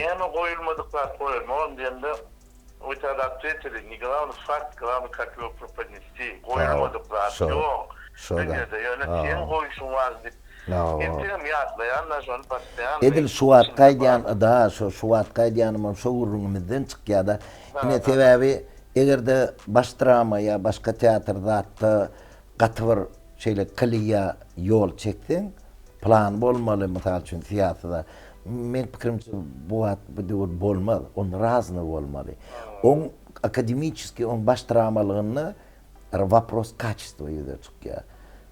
Näme goýulmadyklar goýulmagan diýende Уйта не главный факт, главное, как его преподнести. Goýulmadyklar ýok. Şoňa ýöne sen goýuşuň var diýip Oo. Hem ýazlayan da şol başlayan. Edil şuwat gaýdýan da şu şuwat gaýdýanymyň şowrunymyzdan çykýada. Ine sebäbi egerde baş drama ýa başga teatrda atda gatyr şeýle kılýa ýol çekdiň, plan bolmaly mysal üçin teatrda. Men pikirimçe bu döwür bolmaz, on razny bolmaly. On akademiçiski on baş dramalygyny вопрос качества ýüze çykýar.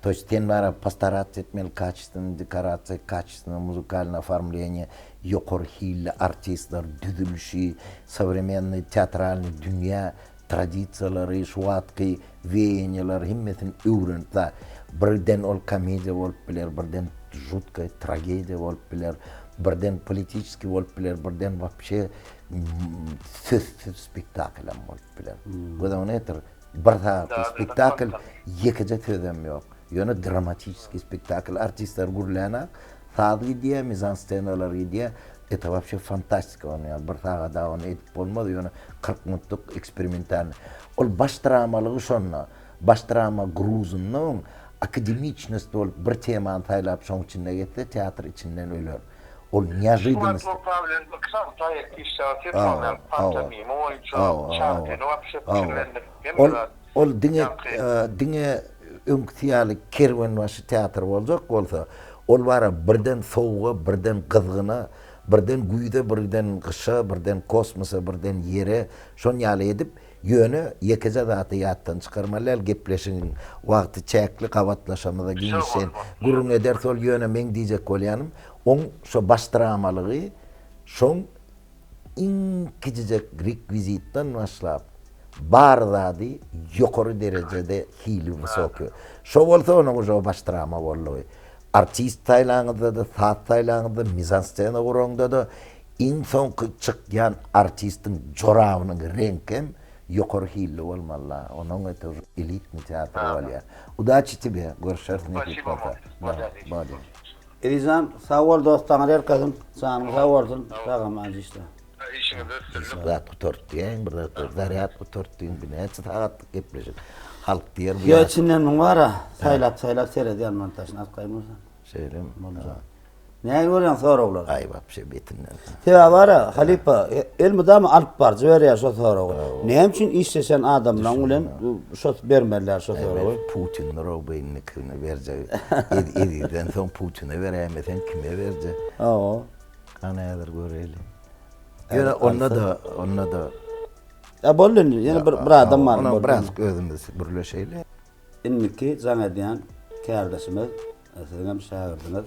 То есть tenlara постараться etmeli качественный декорация, качественное музыкальное оформление, ýokary hilli artistler, düzülüşi, современный театральный dünya tradisiýalary, şuwatky wеянялар himmetin öwrenip birden ol komediýa bolup biler, birden жуткая tragediýa bolup biler, birden politiski bolup biler, birden вообще söz spektakl bolup biler. Bu da nedir? Bir saatlik spektakl yekeje tödem ýok. Ýöne dramatiski spektakl artistler gurlana, sady diýe, mizanscenalar diýe, это вообще фантастика onu. Bir saata onu edip bolmaz, ýöne 40 minutluk eksperimental. Ol baş dramalygy şonda, baş drama gruzunyň akademiçnesi ol bir temany taýlap şoň içinde getdi, teatr içinden öler. Ol неожиданность. Ol diňe öňküýäli kerwen başy teatr boljak bolsa, ol bara birden sowga, birden gyzgyna, birden güýde, birden gysha, birden kosmosa, birden ýere şon ýaly edip ýöne ýekeze zaty ýatdan çykarmalar, gepleşiň wagty çäkli gawatlaşamada giňsen gurun eder sol ýöne men diýjek bolýanym. On şo baş dramalygy şoň iň kiçijek rekvizitden başlap bar zady ýokary derejede hili wysoky. Şo bolsa onu şo baş drama bolýar. Artist taýlangyda da, sat taýlangyda, mizanscena guranda da iň soňky çykýan artistiň jorawynyň reňkem ýokary hili bolmaly. Onuň ötür elitni teatr bolýar. Udaçy тебе, görüşürüz ne Elizan, sağ ol dostlar, herkesin sağ olsun, sağam ajyşda. Zat tuturtýan, bir zaryat tuturtýan, bilet saatlyk gepleşip halk diýer bu. Ýa içinden var, saylap seredýän montajyny atgaýmysan. Şeýlem. Näme görýän soraglar? Ay wapşe betinden. Teva var, halipa, elmydam alyp bar, berýär şo soragy. Näme üçin işlesen adamlaň bilen şo bermerler şo soragy? Putin robeýini kime berjek. Ediden soň Putin'e beremesen kime berjek? Oo. Kanaýdyr göreýli. Ýöne onna da Ya bollun, ýene bir adam bar. Ona biraz gözümde birleşeýli. Inniki jaňa diýen kärdeşimiz, sizem şagirdiniz.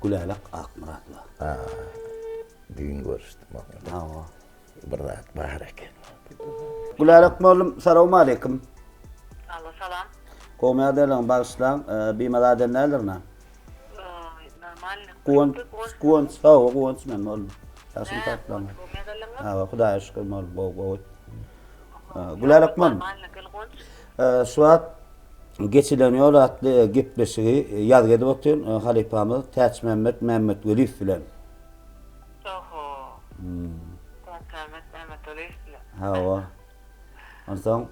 Gülälek Akmuratova. Düýün görüşdim. Hawa. Bir zat bahar eken. Gülälek mollum, salamu aleykum. Alo, salam. Komaya derler bağışlan, bimalardan nelerine? Normal. Kuvanç men mollum. Tasın tatlan. Ha, Hudaýa şükür mollum, bo. Gülälek mollum. Suat geçilenýär atly gepleşigi ýaz edip otyryn halipamyz Täç Mehmet Welif bilen. Oho. Mehmet Welif bilen. Hawa. Onsoň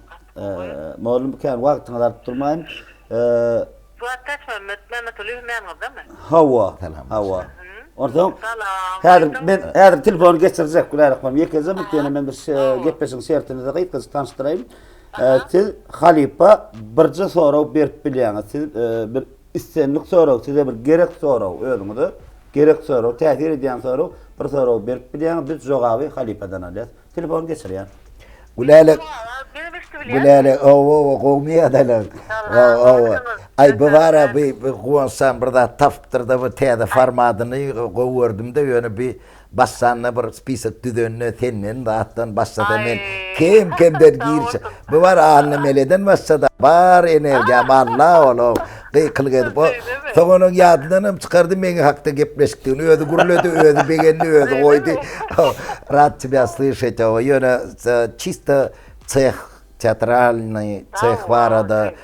mollum kän wagtyňy alyp durmaýyn. Suat Täç Mehmet Welif meňirdimi? Hawa. Onsoň häzir telefon geçirjek Gülälek mollum. Ýekeze bitene men bir gepleşiň sertini de gaýtgyz tanıştyraýyn. Siz halipa birce sorag berip bilýäňiz. Siz bir istenlik sorag, size bir gerek sorag özüňizde. Gerek sorag, täsir edýän sorag, bir sorag berip bilýäňiz, biz jogaby halipadan alýas. Telefon geçirýän. Gülälek gowmy adalar. Ay bavara bir gowansam bir da taptyrda bu täze formatyny gowurdum da ýöne bir bassanna bir spisak düdönne senden rahattan başladı men kim der girse bu var annemeleden başladı bar energiya malla oğlum kılg edip o soğunun yadından çıkardı meni hakta gepleşiktiğini ödü gurulödü ödü begenli ödü koydu rahat тебя слышать o yöne чисто цех театральный цех var da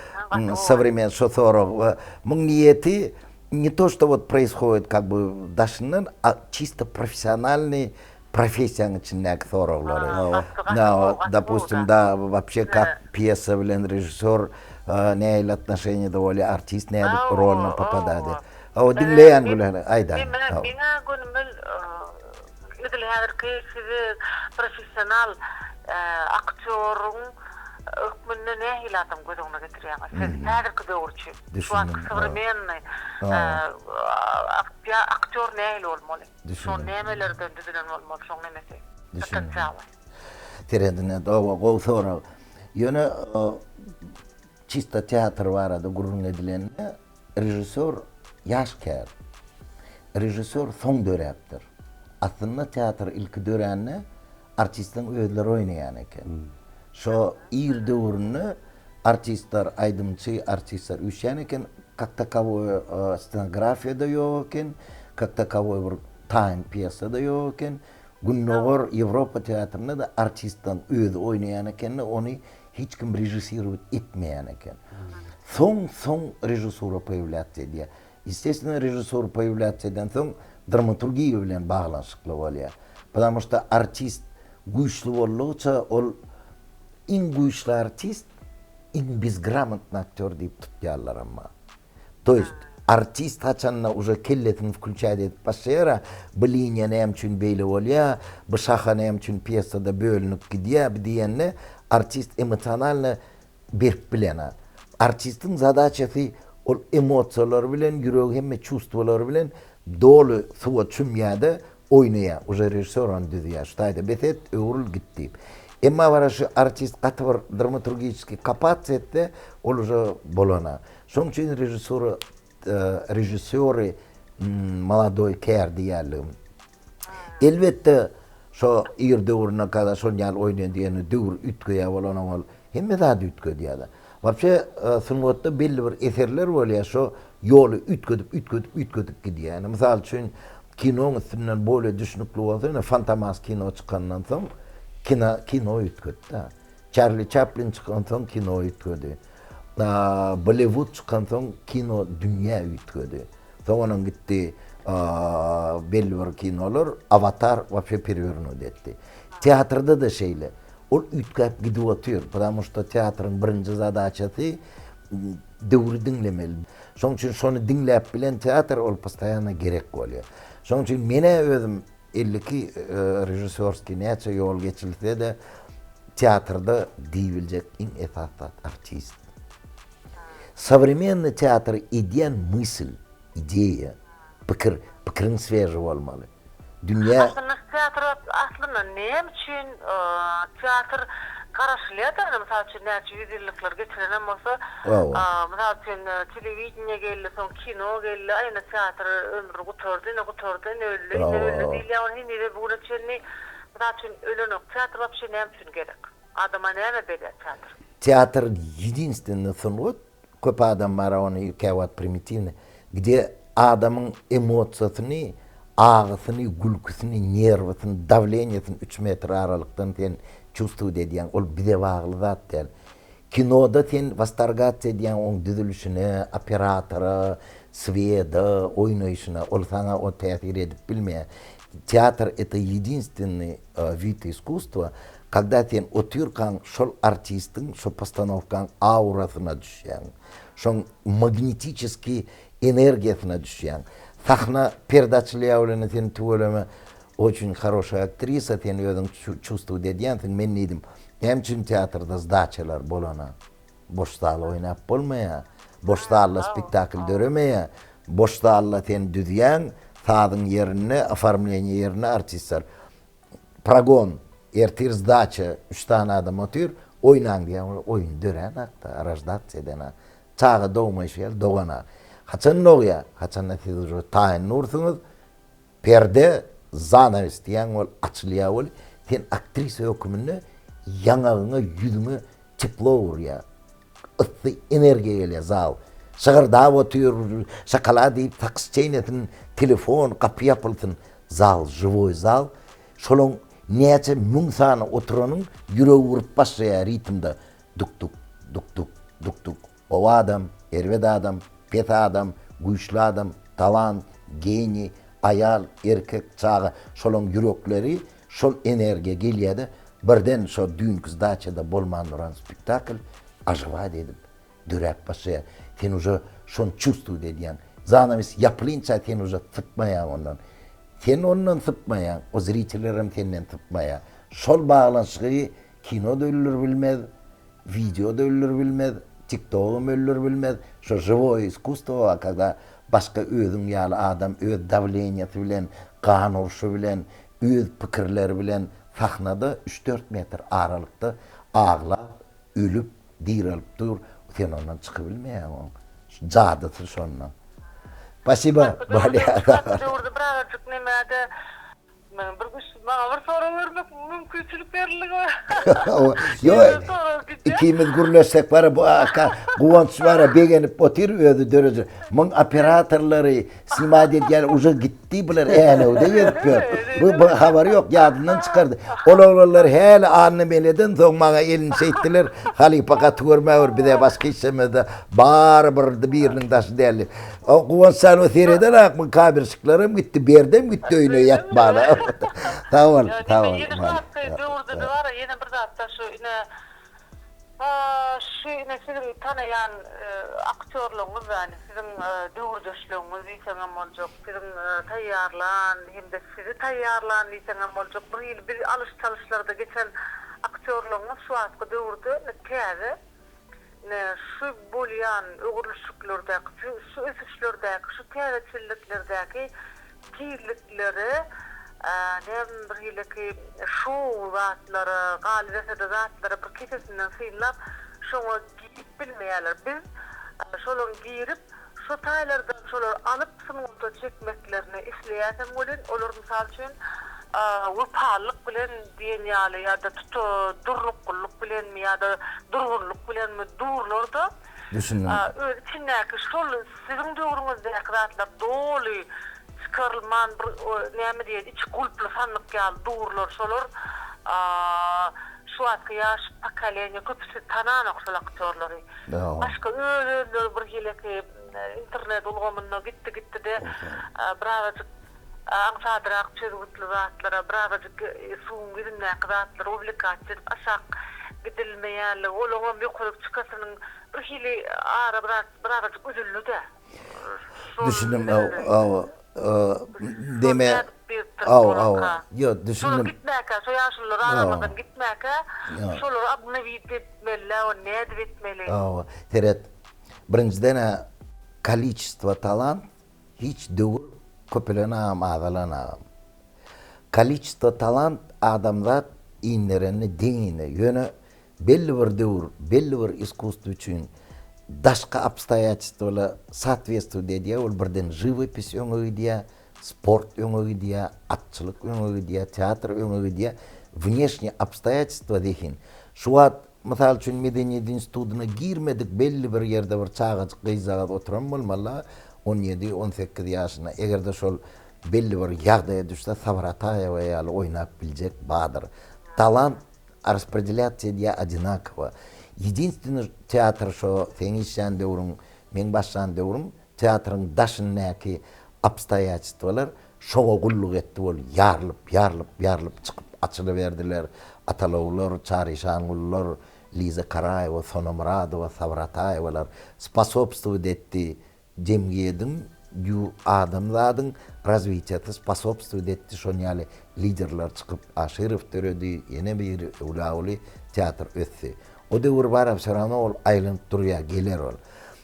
современный шофёров мung niyeti не то, что вот происходит как бы дашнын, а чисто профессиональный профессияң içindäki soraglary. Допустим, да, вообще как пьеса билен режиссер, näil отношения довольно артист näil roluna попадады. O dinleyen güler ayda. Bana gönümmel idil häzirki sizi professional aktörün ökmünde ne hilatam gözüňe getirýär. Siz häzirki döwürçi. Şu an современный aktör nähil bolmaly. Şo nämelerden düzülen bolmaly, şo nemesi. Potensial. Terendine dova gol sonra. Yöne çista teatr varada gurrun edilen rejissör yaşkär. Rejissör son döräpdir. Aslında teatr ilk dörenni artistin öýleri oýnaýan eken. Şo ir döwrüni artistler aydımçı artistler üşen eken, как таковой сценографияда yok eken, как таковой bir time piyasada yok eken. Günnogor Avrupa teatrında da artistler öýdi oýnaýan eken, onu hiç kim rejissir etmeýän eken. Son rejissura poýulatdy diýe. Естественно, режиссер появляться соң драматургия bilen bağlanışıklı bolýar. Потому что artist güýçli bolýarça ol iň güýçli artist iň безграмотный актер diýip tutýarlar amma. То есть artist haçanna уже kelletini включать edip başlaýar, bu liniýa näme üçin beýle bolýar, bu şaha näme üçin piyesada bölünip gidýär diýende artist emosionalny berip bilen. Artistin zadaçasy ol emosiýalar bilen, ýüregi hemme çувстволар bilen dolu suwa çümýärde oýnaýar. Уже rejissör onu düzýär. Ştaýda betet öwrül gitdi. Emma waraşy artist gatyr dramaturgiýski kapasitede ol уже bolana. Şoň üçin rejissöri молодой kär diýerler. Elbetde şo ir döwrüne kadar şol ýaly oýnaýan diýeni döwür ütgeýär bolan ol. Hemme zat ütgediýär. Вообще sunwatda belli bir eserler bolýar, şo ýoly ütgedip gidýär. Mysal üçin kino üstünden böyle düşünükli bolsa, fantamas kino çykandan soň kino ütgedi. Charlie Chaplin çykan soň kino ütgedi. Bollywood çykan soň kino dünýä ütgedi. Soňadan gitdi belli bir kinolar Avatar вообще перевернут etdi. Teatrda da şeýle. Ol ütkep gidip otyr. Потому что teatrın birinci zadaçasy döwrü dinlemeli. Şoň üçin şonu dinläp bilen teatr ol postoýany gerek bolýar. Şoň üçin mene özüm 52 rejissörski näçe ýol geçilse de teatrda diýiljek iň esasy artist. Современный teatr ideýän мысль, ideýa, pikirin свежий bolmaly. Dünýä aslında näme üçin teatr garaşylýar? Mysal üçin näçe ýüzillikler geçiren bolsa, mysal üçin telewizioniýa geldi, soň kino geldi, aýna teatr ömrü guturdy, öldü diýilýär. Hini bu üçin mysal üçin ölenok teatr вообще näme üçin gerek? Adama näme berýär teatr? Teatr единственный sunwat, köp adam var onu käwat primitivni, где adamın emosiýasyny, ağısyny, gülküsini, nerwasini, davleniýasyny 3 metr aralykdan sen çuvstuw edýän ol bize bagly zat der. Kinoda sen восторгаться edýän oň düzülüşine, operatora, света, oýnaýyşyna ol sana o täsir edip bilmeýär. Teatr это единственный вид искусства, когда sen otyrkan şol artistin, şol постановкаň aurasyna düşýän, şol magnetический энергиясына düşýän. Sahna perdaçlyýa sen tuweleme очень хорошая актриса, sen özüň çuvstuw edýän, men diýdim. Hem üçin teatrda zdaçalar bolana. Boş sal oýnap bolmaýar. Boş salla spektakl döremeýär. Boş salla sen düzýän, sadyň ýerine, оформление ýerine artistler. Progon, ertir zdaça, 3 tane adam otyr, oýnan diýen, oýun dören hakda, rajdatsiýa eden. Çağı dowmaýşyl, dogana. Haçan noýa, haçan näçe taýin nursyňyz, perde, zanavys diýen ol açylýar ol, sen aktrisa ökümünde ýanagyňa, ýüzüňe çeplo urýar. Issy energiýa gelýär zal. Şagyrda otyr, şokolad diýip taksy çeýnetin, telefon, kapy ýapylsyn, zal, живой zal. Şolaň näçe müň sany oturanyň ýüregi urup başlaýar ritmde. Duk. O adam, erwet adam, pet adam, güýçli adam, talant, geni, ayal, erkek çağı, şolaň ýürekleri, şol energiýa gelýärdi. Birden şo düňkü zdaçada bolman duran spektakl ajwat edip döräp başlaýar. Sen уже şonu çuvstuw edýän, Zanavis yapılınca sen uza tıpmayan ondan. Sen ondan tıpmayan, o zritilerim senden tıpmaya. Şol bağlanışığı kino da ölür bilmez, video da ölür bilmez, TikTok'um ölür bilmez. Şu живое искусство, когда başka özün yalı adam öz davleniyeti bilen, kan uruşu bilen, öz pikirleri bilen sahnada 3-4 metr aralıkta ağla, ölüp, diralip dur. Sen ondan çıkabilmeyen o. Cadısı şondan. Спасибо, Валя. Doğru birazcık nemede bana bir soru vermek mümkünçülük verildi. Yok, ikimiz gürleşsek var bu kuvanç var beğenip otur ödü dörücü. Mon operatorları simat ediyor uca gitti bilir yani o da yapıyor. Bu haber yok yadından çıkardı. Oğullar hele anne meleden soň bana elini çektiler. Halipa görmüyor bir de başka işlemede barbar birinin taşı derli. O kuvanç sanı seyreden akmın kabirsiklerim gitti berdem gitti öyle yatmana. Tamam. Yeni doğru da var yine bir hatta şu yine sizin tanıyan aktörlüğünüz yani sizin doğrudaşlığınız diyeceğim olacak sizin tayyarlan hem de sizi tayyarlan diyeceğim olacak bir alış çalışlarda geçen aktörlüğünüz şu atkı doğruda nekâze şu bolyan uğurluşluklardaki şu üsüşlerdeki şu teyareçilliklerdeki kirlikleri bir şu zatları, galibiyete de zatları bir kesesinden sıyınlap şuna giyip bilmeyeler. Biz şoları giyirip şu taylardan şoları alıp sınıfta çekmeklerini işleyetem olun. Olur misal için vıpallık bilen diyen yalı ya da durrukluk bilen mi ya da durgunluk bilen mi durulur da Düşünün. İçindeki şolu sizin doğrunuzdaki zatlar dolu çıkarılman näme diýer içi gulply sanlyk ýaly durlar şolar şu atky ýaş pakalenya köpüsi tanan oksal aktörleri. Başka öýler bir hileki internet ulgamyna gitti de birazjyk aňsadyrak çözgütli zatlara birazjyk suwun girine zatlar obligatsiýet aşak gidilmeýänli olama bir koyup çıkasynyň bir hili ara birazjyk üzüllü de. Düşünün deme yo düşündüm gitmeka so yaşlılar aramadan gitmeka şolar abne vitmeli o ne vitmeli teret birinciden количество talent hiç doğru köpelena mağalana количество talent adamlar inlerini dine yöne belli bir doğru belli bir искусство için Дашка обстоятельства соответствует диye ol birden живопись öňüge diye, sport öňüge diye, atçılık öňüge diye, teatr öňüge diye внешние обстоятельства dehin. Şu wagt misal üçin medeniyet institutyna girmedik belli bir ýerde bir çağaçyk gyzagat oturan bolmaly 17-18 ýaşyna egerde şol belli bir ýagdaýa düşse Savratayeva ýaly oýnap biljek badyr. Talant распределяться diye одинаково. Единственный театр, что sen işten devrim, men baştan devrim, teatrın daşındaki обстоятельстволар şoğa gulluk etti bol, yarılıp çıkıp açılıverdiler. Atalovlar, Çarişangullar, Liza Karayeva, Sonomradova, Savratayevalar способствует etti cemgiyetin, yu adamladın развитияты способствует etti şonyali liderler çıkıp aşırıf töredi, yine bir ulauli teatr ötsi. O devir barab sarana ol aylanıp duruya geler ol.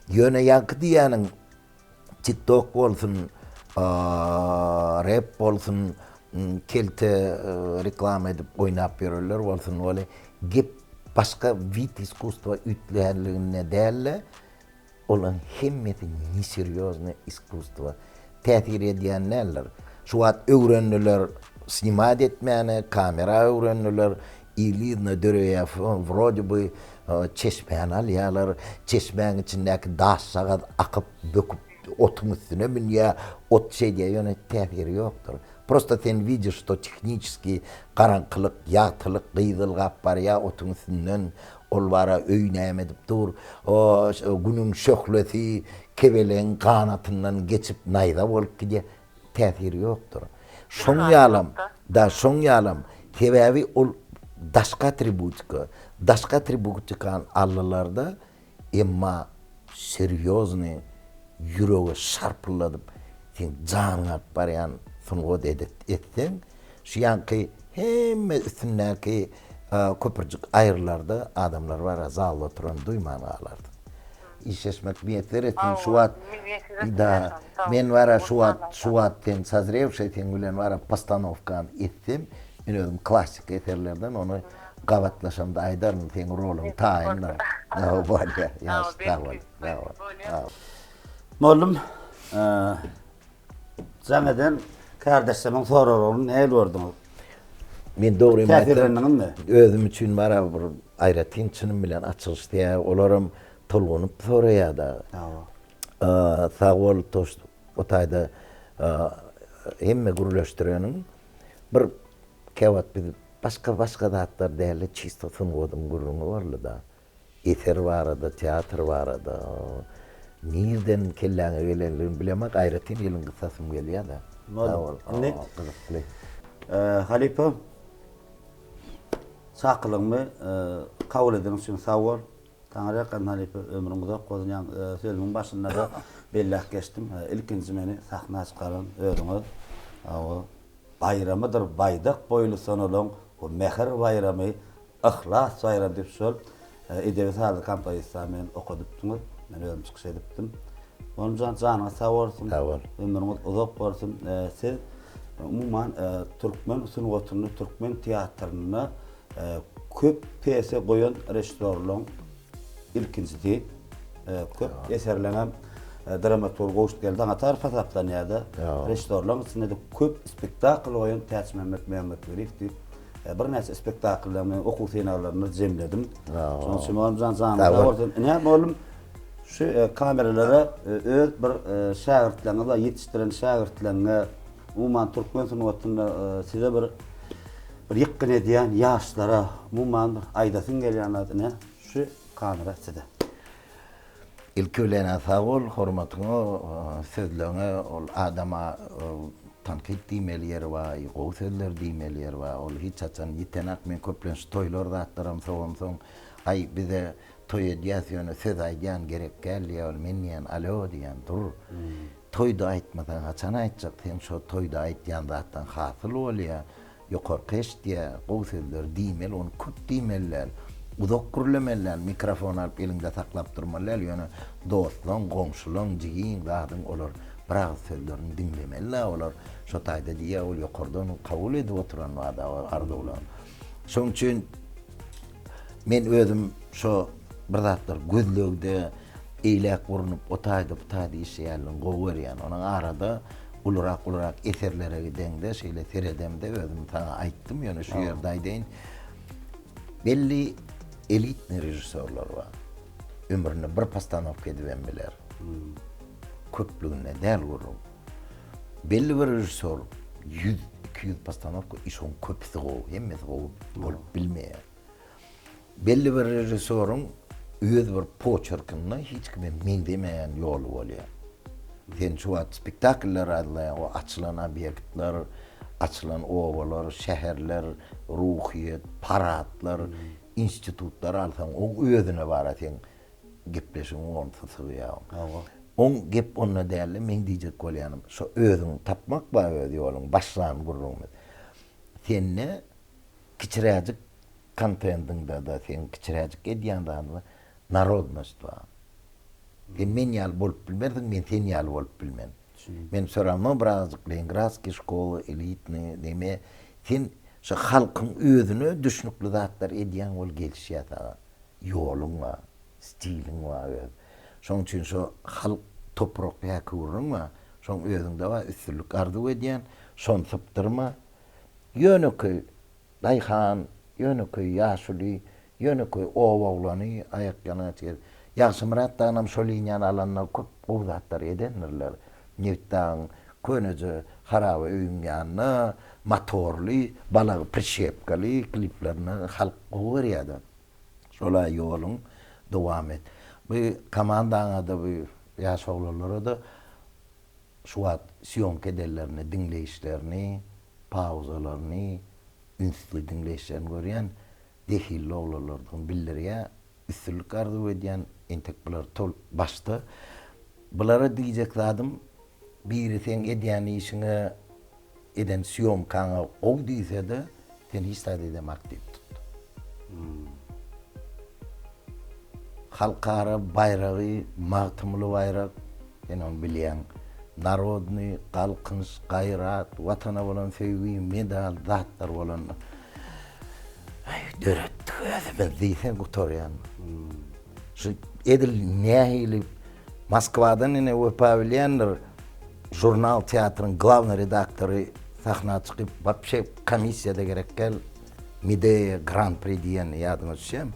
Yöne yankı diýäniň TikTok bolsun, rap bolsun, kelte reklam edip oynap bererler bolsun ole gep başka vit iskustva ütleýänligine dälle olan hemmeti neseriozne iskustva täsir edýän näler. Şu wagt öwrenliler snimat etmäne, kamera öwrenliler İlina döröye wrode by çeşmeň alýarlar, çeşmeň içindäki daşsagat akyp böküp otun üstüne binýär, ot şey diye ýöne täsiri ýokdur. Просто sen видишь, что технически karanqylyk, ýagtylyk, gyzylgap bar ya otun üstünden ol bara öýnäm edip dur. O günüň şöhlesi kebeleň kanatyndan geçip naýda bolup gidýär, täsiri ýokdur. Şoň ýalam, sebäbi ol daşka atributika allalarda emma серьезный yüreği şarpıladıp sen canın alıp barayan sunğut etsen şiyanki hemme üstündeki köpürcük ayrılarda adamlar var zalda oturan duyman alardı. İşleşmek niyetler etin şuat da men vara şuat ten sazrevşe ten bilen vara postanovkan ettim. Men özüm klasik eserlerden onu gavatlaşamda aydarın ten rolun tayin. Ne var ya? Ya sağ Mollum, zaneden kardeşlerin sorarının el vurdunuz. Men doğru Täsirlendiňiz mi? Özüm üçün bara bir ayratyn çynym bilen açylyş diýä olaram tolgunup soraýada. Sağ ol tost otayda hemme guruluşturanyň bir kewat bir başga zatlar däli çisto sungodum gurulmy barly da. Eter barada, teatr barada. Nirden kelläňe gelenlerini bilemek ayratyn ýylyň gysasym gelýär da. Sağ ol. Halipa saqlyňmy kabul ediniň üçin sağ ol. Taňra halipa ömrüňizde gozaňan sözüň başynda da bellak geçdim. Ilkinji meni sahna çykaran öýüňiz. Bayramydyr, baydak boýly sanalan o mehr bayramy, ihlas bayramy diýip şol edebi sahly kampaniýasy men okudypdyňyz. Men özüm çykyş edipdim. Onun jan janyňyz sağ bolsun. Ömrüňiz uzak bolsun. Siz umuman türkmen sungatyny, türkmen teatryny köp piyese goýan rejissörlaryň ilkinjisi, köp eserlenen dramaturg goşup geldi. Atar fasaplanýardy. Rejissörlaryň içinde köp spektakl goýan Täç Mehmet Berifdi. Bir näçe spektakllarny, okuw senarlaryny jemledim. Şoň üçin bolumjan janyňyz bolsun. Ne bolum şu kameralara öz bir şagirtlerine da yetiştiren şagirtlerine umuman türkmen sunuwatyny size bir ýykyn edýän ýaşlara umuman aýdasyn gelýän adyna şu kamera size. İlk ölen sağ ol, hormatyňa, sözlerine, ol adama tankit diýmeli ýeri bar, gowy sözler diýmeli ýeri bar. Ol hiç açan ýetenek men köplenç toýlar zatlaram soň ay bize toy edýäsýony söz aýdýan gerek gelýär, ol men ýan alo diýen dur. Toyda aýtmadan haçan aýtjak, sen şo toyda aýtýan zatdan hasyl bolýar. Ýokarkyş diýe gowy sözler diýmeli, onu köp diýmeliler. Uzak gürlemeler, mikrofon alıp elinde saklap durmalar, ýöne dostlaň, goňşulaň, jigiň, zadyň olar birag sözlerini dinlemeliler, olar şo taýda diýe ol ýokardan kabul edip oturan wada arda bolan. Şoň üçin men özüm şo bir zatlar gözlegde eýlek urunup otayda işeýärliň gowy berýän. Onuň arada ulurak eserlere gidende, şeýle seredemde özüm taňa aýtdym, ýöne şu ýerde aýdyn. Belli elit rejissörler var. Ömrüne bir postanovka edip biler. Köplüğüne däl gurup. Belli bir rejissör 100-200 postanovka işon köpsi gowy, hemmesi gowy bolup bilmeýär. Belli bir rejissörüň öz bir poçerkyny hiç kime mindemeýän ýolu bolýar. Sen şu spektakller adlaýan, o açylan obyektler, açılan ovalar, şäherler, ruhiyet, paratlar, institutlar alsan, o özüne bara sen gepleşiň onu tutýar. On gep onna däli men diýjek bolýanym. Şo özüň tapmak bar öz ýoluň başlan gurulmy. Senne kiçiräjik kontentinda da sen kiçiräjik edýändan narodnostva. Men ýaly bolup bilmerdim, men sen ýaly bolup bilmem. Men soramam birazcık Leningradsky şkoly, elitni, neme, sen şu halkyň özüne düşnükli zatlar edýän ol gelişýär. Ýoluň bar, stiliň bar. Şoň üçin şu halk toprak ýakyň bar, şoň özüňde bar üstünlük arzu edýän, şon sypdyrma. Ýöneköy daýhan, ýöneköy ýaşuly, ýöneköy owaglany aýak ýana çykyp. Ýaşymrat danam şol ýan alanna köp owzatlar edenlerler. Newtan, könüce harabe öýüň ýanyna motorly, balag prişepkaly kliplerini halk goýarýar. Şolay ýoluň dowam et. Bu komandaňa da bu ýaş oglanlara da şu wagt syomka edenlerini, dinleýişlerini, pauzalaryny, ünsli dinleýişlerini görýän dehilli oglanlardan bildirýär. Üstünlük arzu edýän entekler tol başda Bulara diýjek zadım biri sen edýän işiňe eden syomkaňa ow diýse-de sen hiç edemek diýip tutdy. Halkara bayragy, magtymly bayrak, sen onu bilýän, narodny, galkynç, gaýrat, watana bolan sevgi, medal, zatlar bolan. Döretdik özümiz diýsen gutorýan. Şu edil nähili Moskwadan ine öpäbilýänler jurnal teatrın главный redaktory sahna çykyp вообще komissiýada gerekkel Mideye Grand Prix diýen ýadyma düşýär.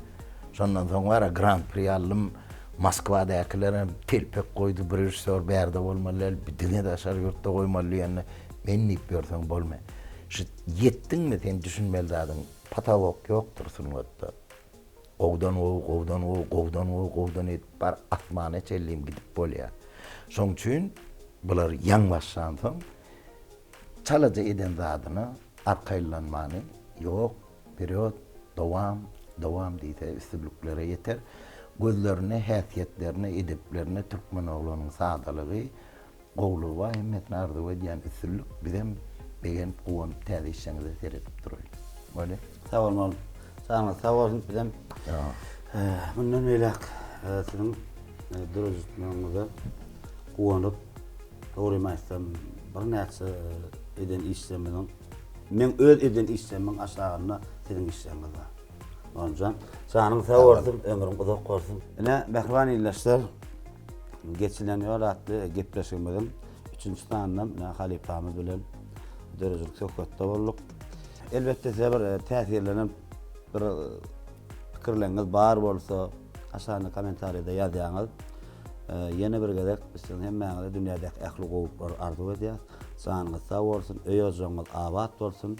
Şondan soň wara Grand Prix alym Moskwadakilere telpek goýdy, bir rejissor bärde bolmaly, bir diňe daşar ýurtda goýmaly ýany men nip ýörsem bolma. Şu ýetdiňmi sen düşünmeli zadyň patolog ýokdur sungatda. Gowdan etip bar atmana çellim gidip bolýar. Şoň üçin bular ýaň başlan soň çalaja eden zadyny arkaýlanmany ýok, period, dowam diýse üstünliklere ýeter. Gözlerine, häsiýetlerine, edeplerine türkmen oglanyň sadalygy, gowlugy, himmetini arzuw edýän üstünlik bizem begen gowunyp täzişeňizde seredip durýar. Böyle. Sağ olun. Sana sağ olun bizem. Bundan belak sizin dürüstlüğünüze gowunyp doğrumaysam bir näçe eden işlemden men öz eden işlemden aşagyna sizin işleminiz var. Ondan sana sağ olun, ömrüm uzak bolsun. Ene Behriwan illäşler geçilen ýol atly gepleşigimizin 3-nji sanynda halifamiz bilen dörejlik söhbetde bolduk. Elbette size bir täsirlenen bir pikirleriniz bar bolsa aşagyna kommentariýada ýazýaňyz. Ýene bir gezek bizden hemmäňize dünýädäki ähli gowuplar arzuw edýär. Sanyňyz sag bolsun, öýüňiz abad bolsun.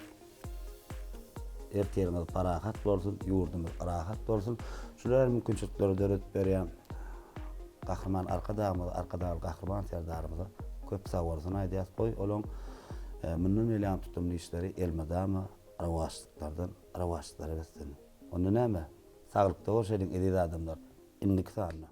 Erteriňiz parahat bolsun, ýurdumyz rahat bolsun. Şular mümkinçilikleri döret berýän gahrman arkadaşymyz, gahrman serdarymyza köp sag bolsun aýdýas goý. Olaň mundan elän tutumly işleri elmedämi, rawaçlyklardan rawaçlyklary beslenip. Onda näme? Saglykda bolşaýdyň edil adamlar indik sanma.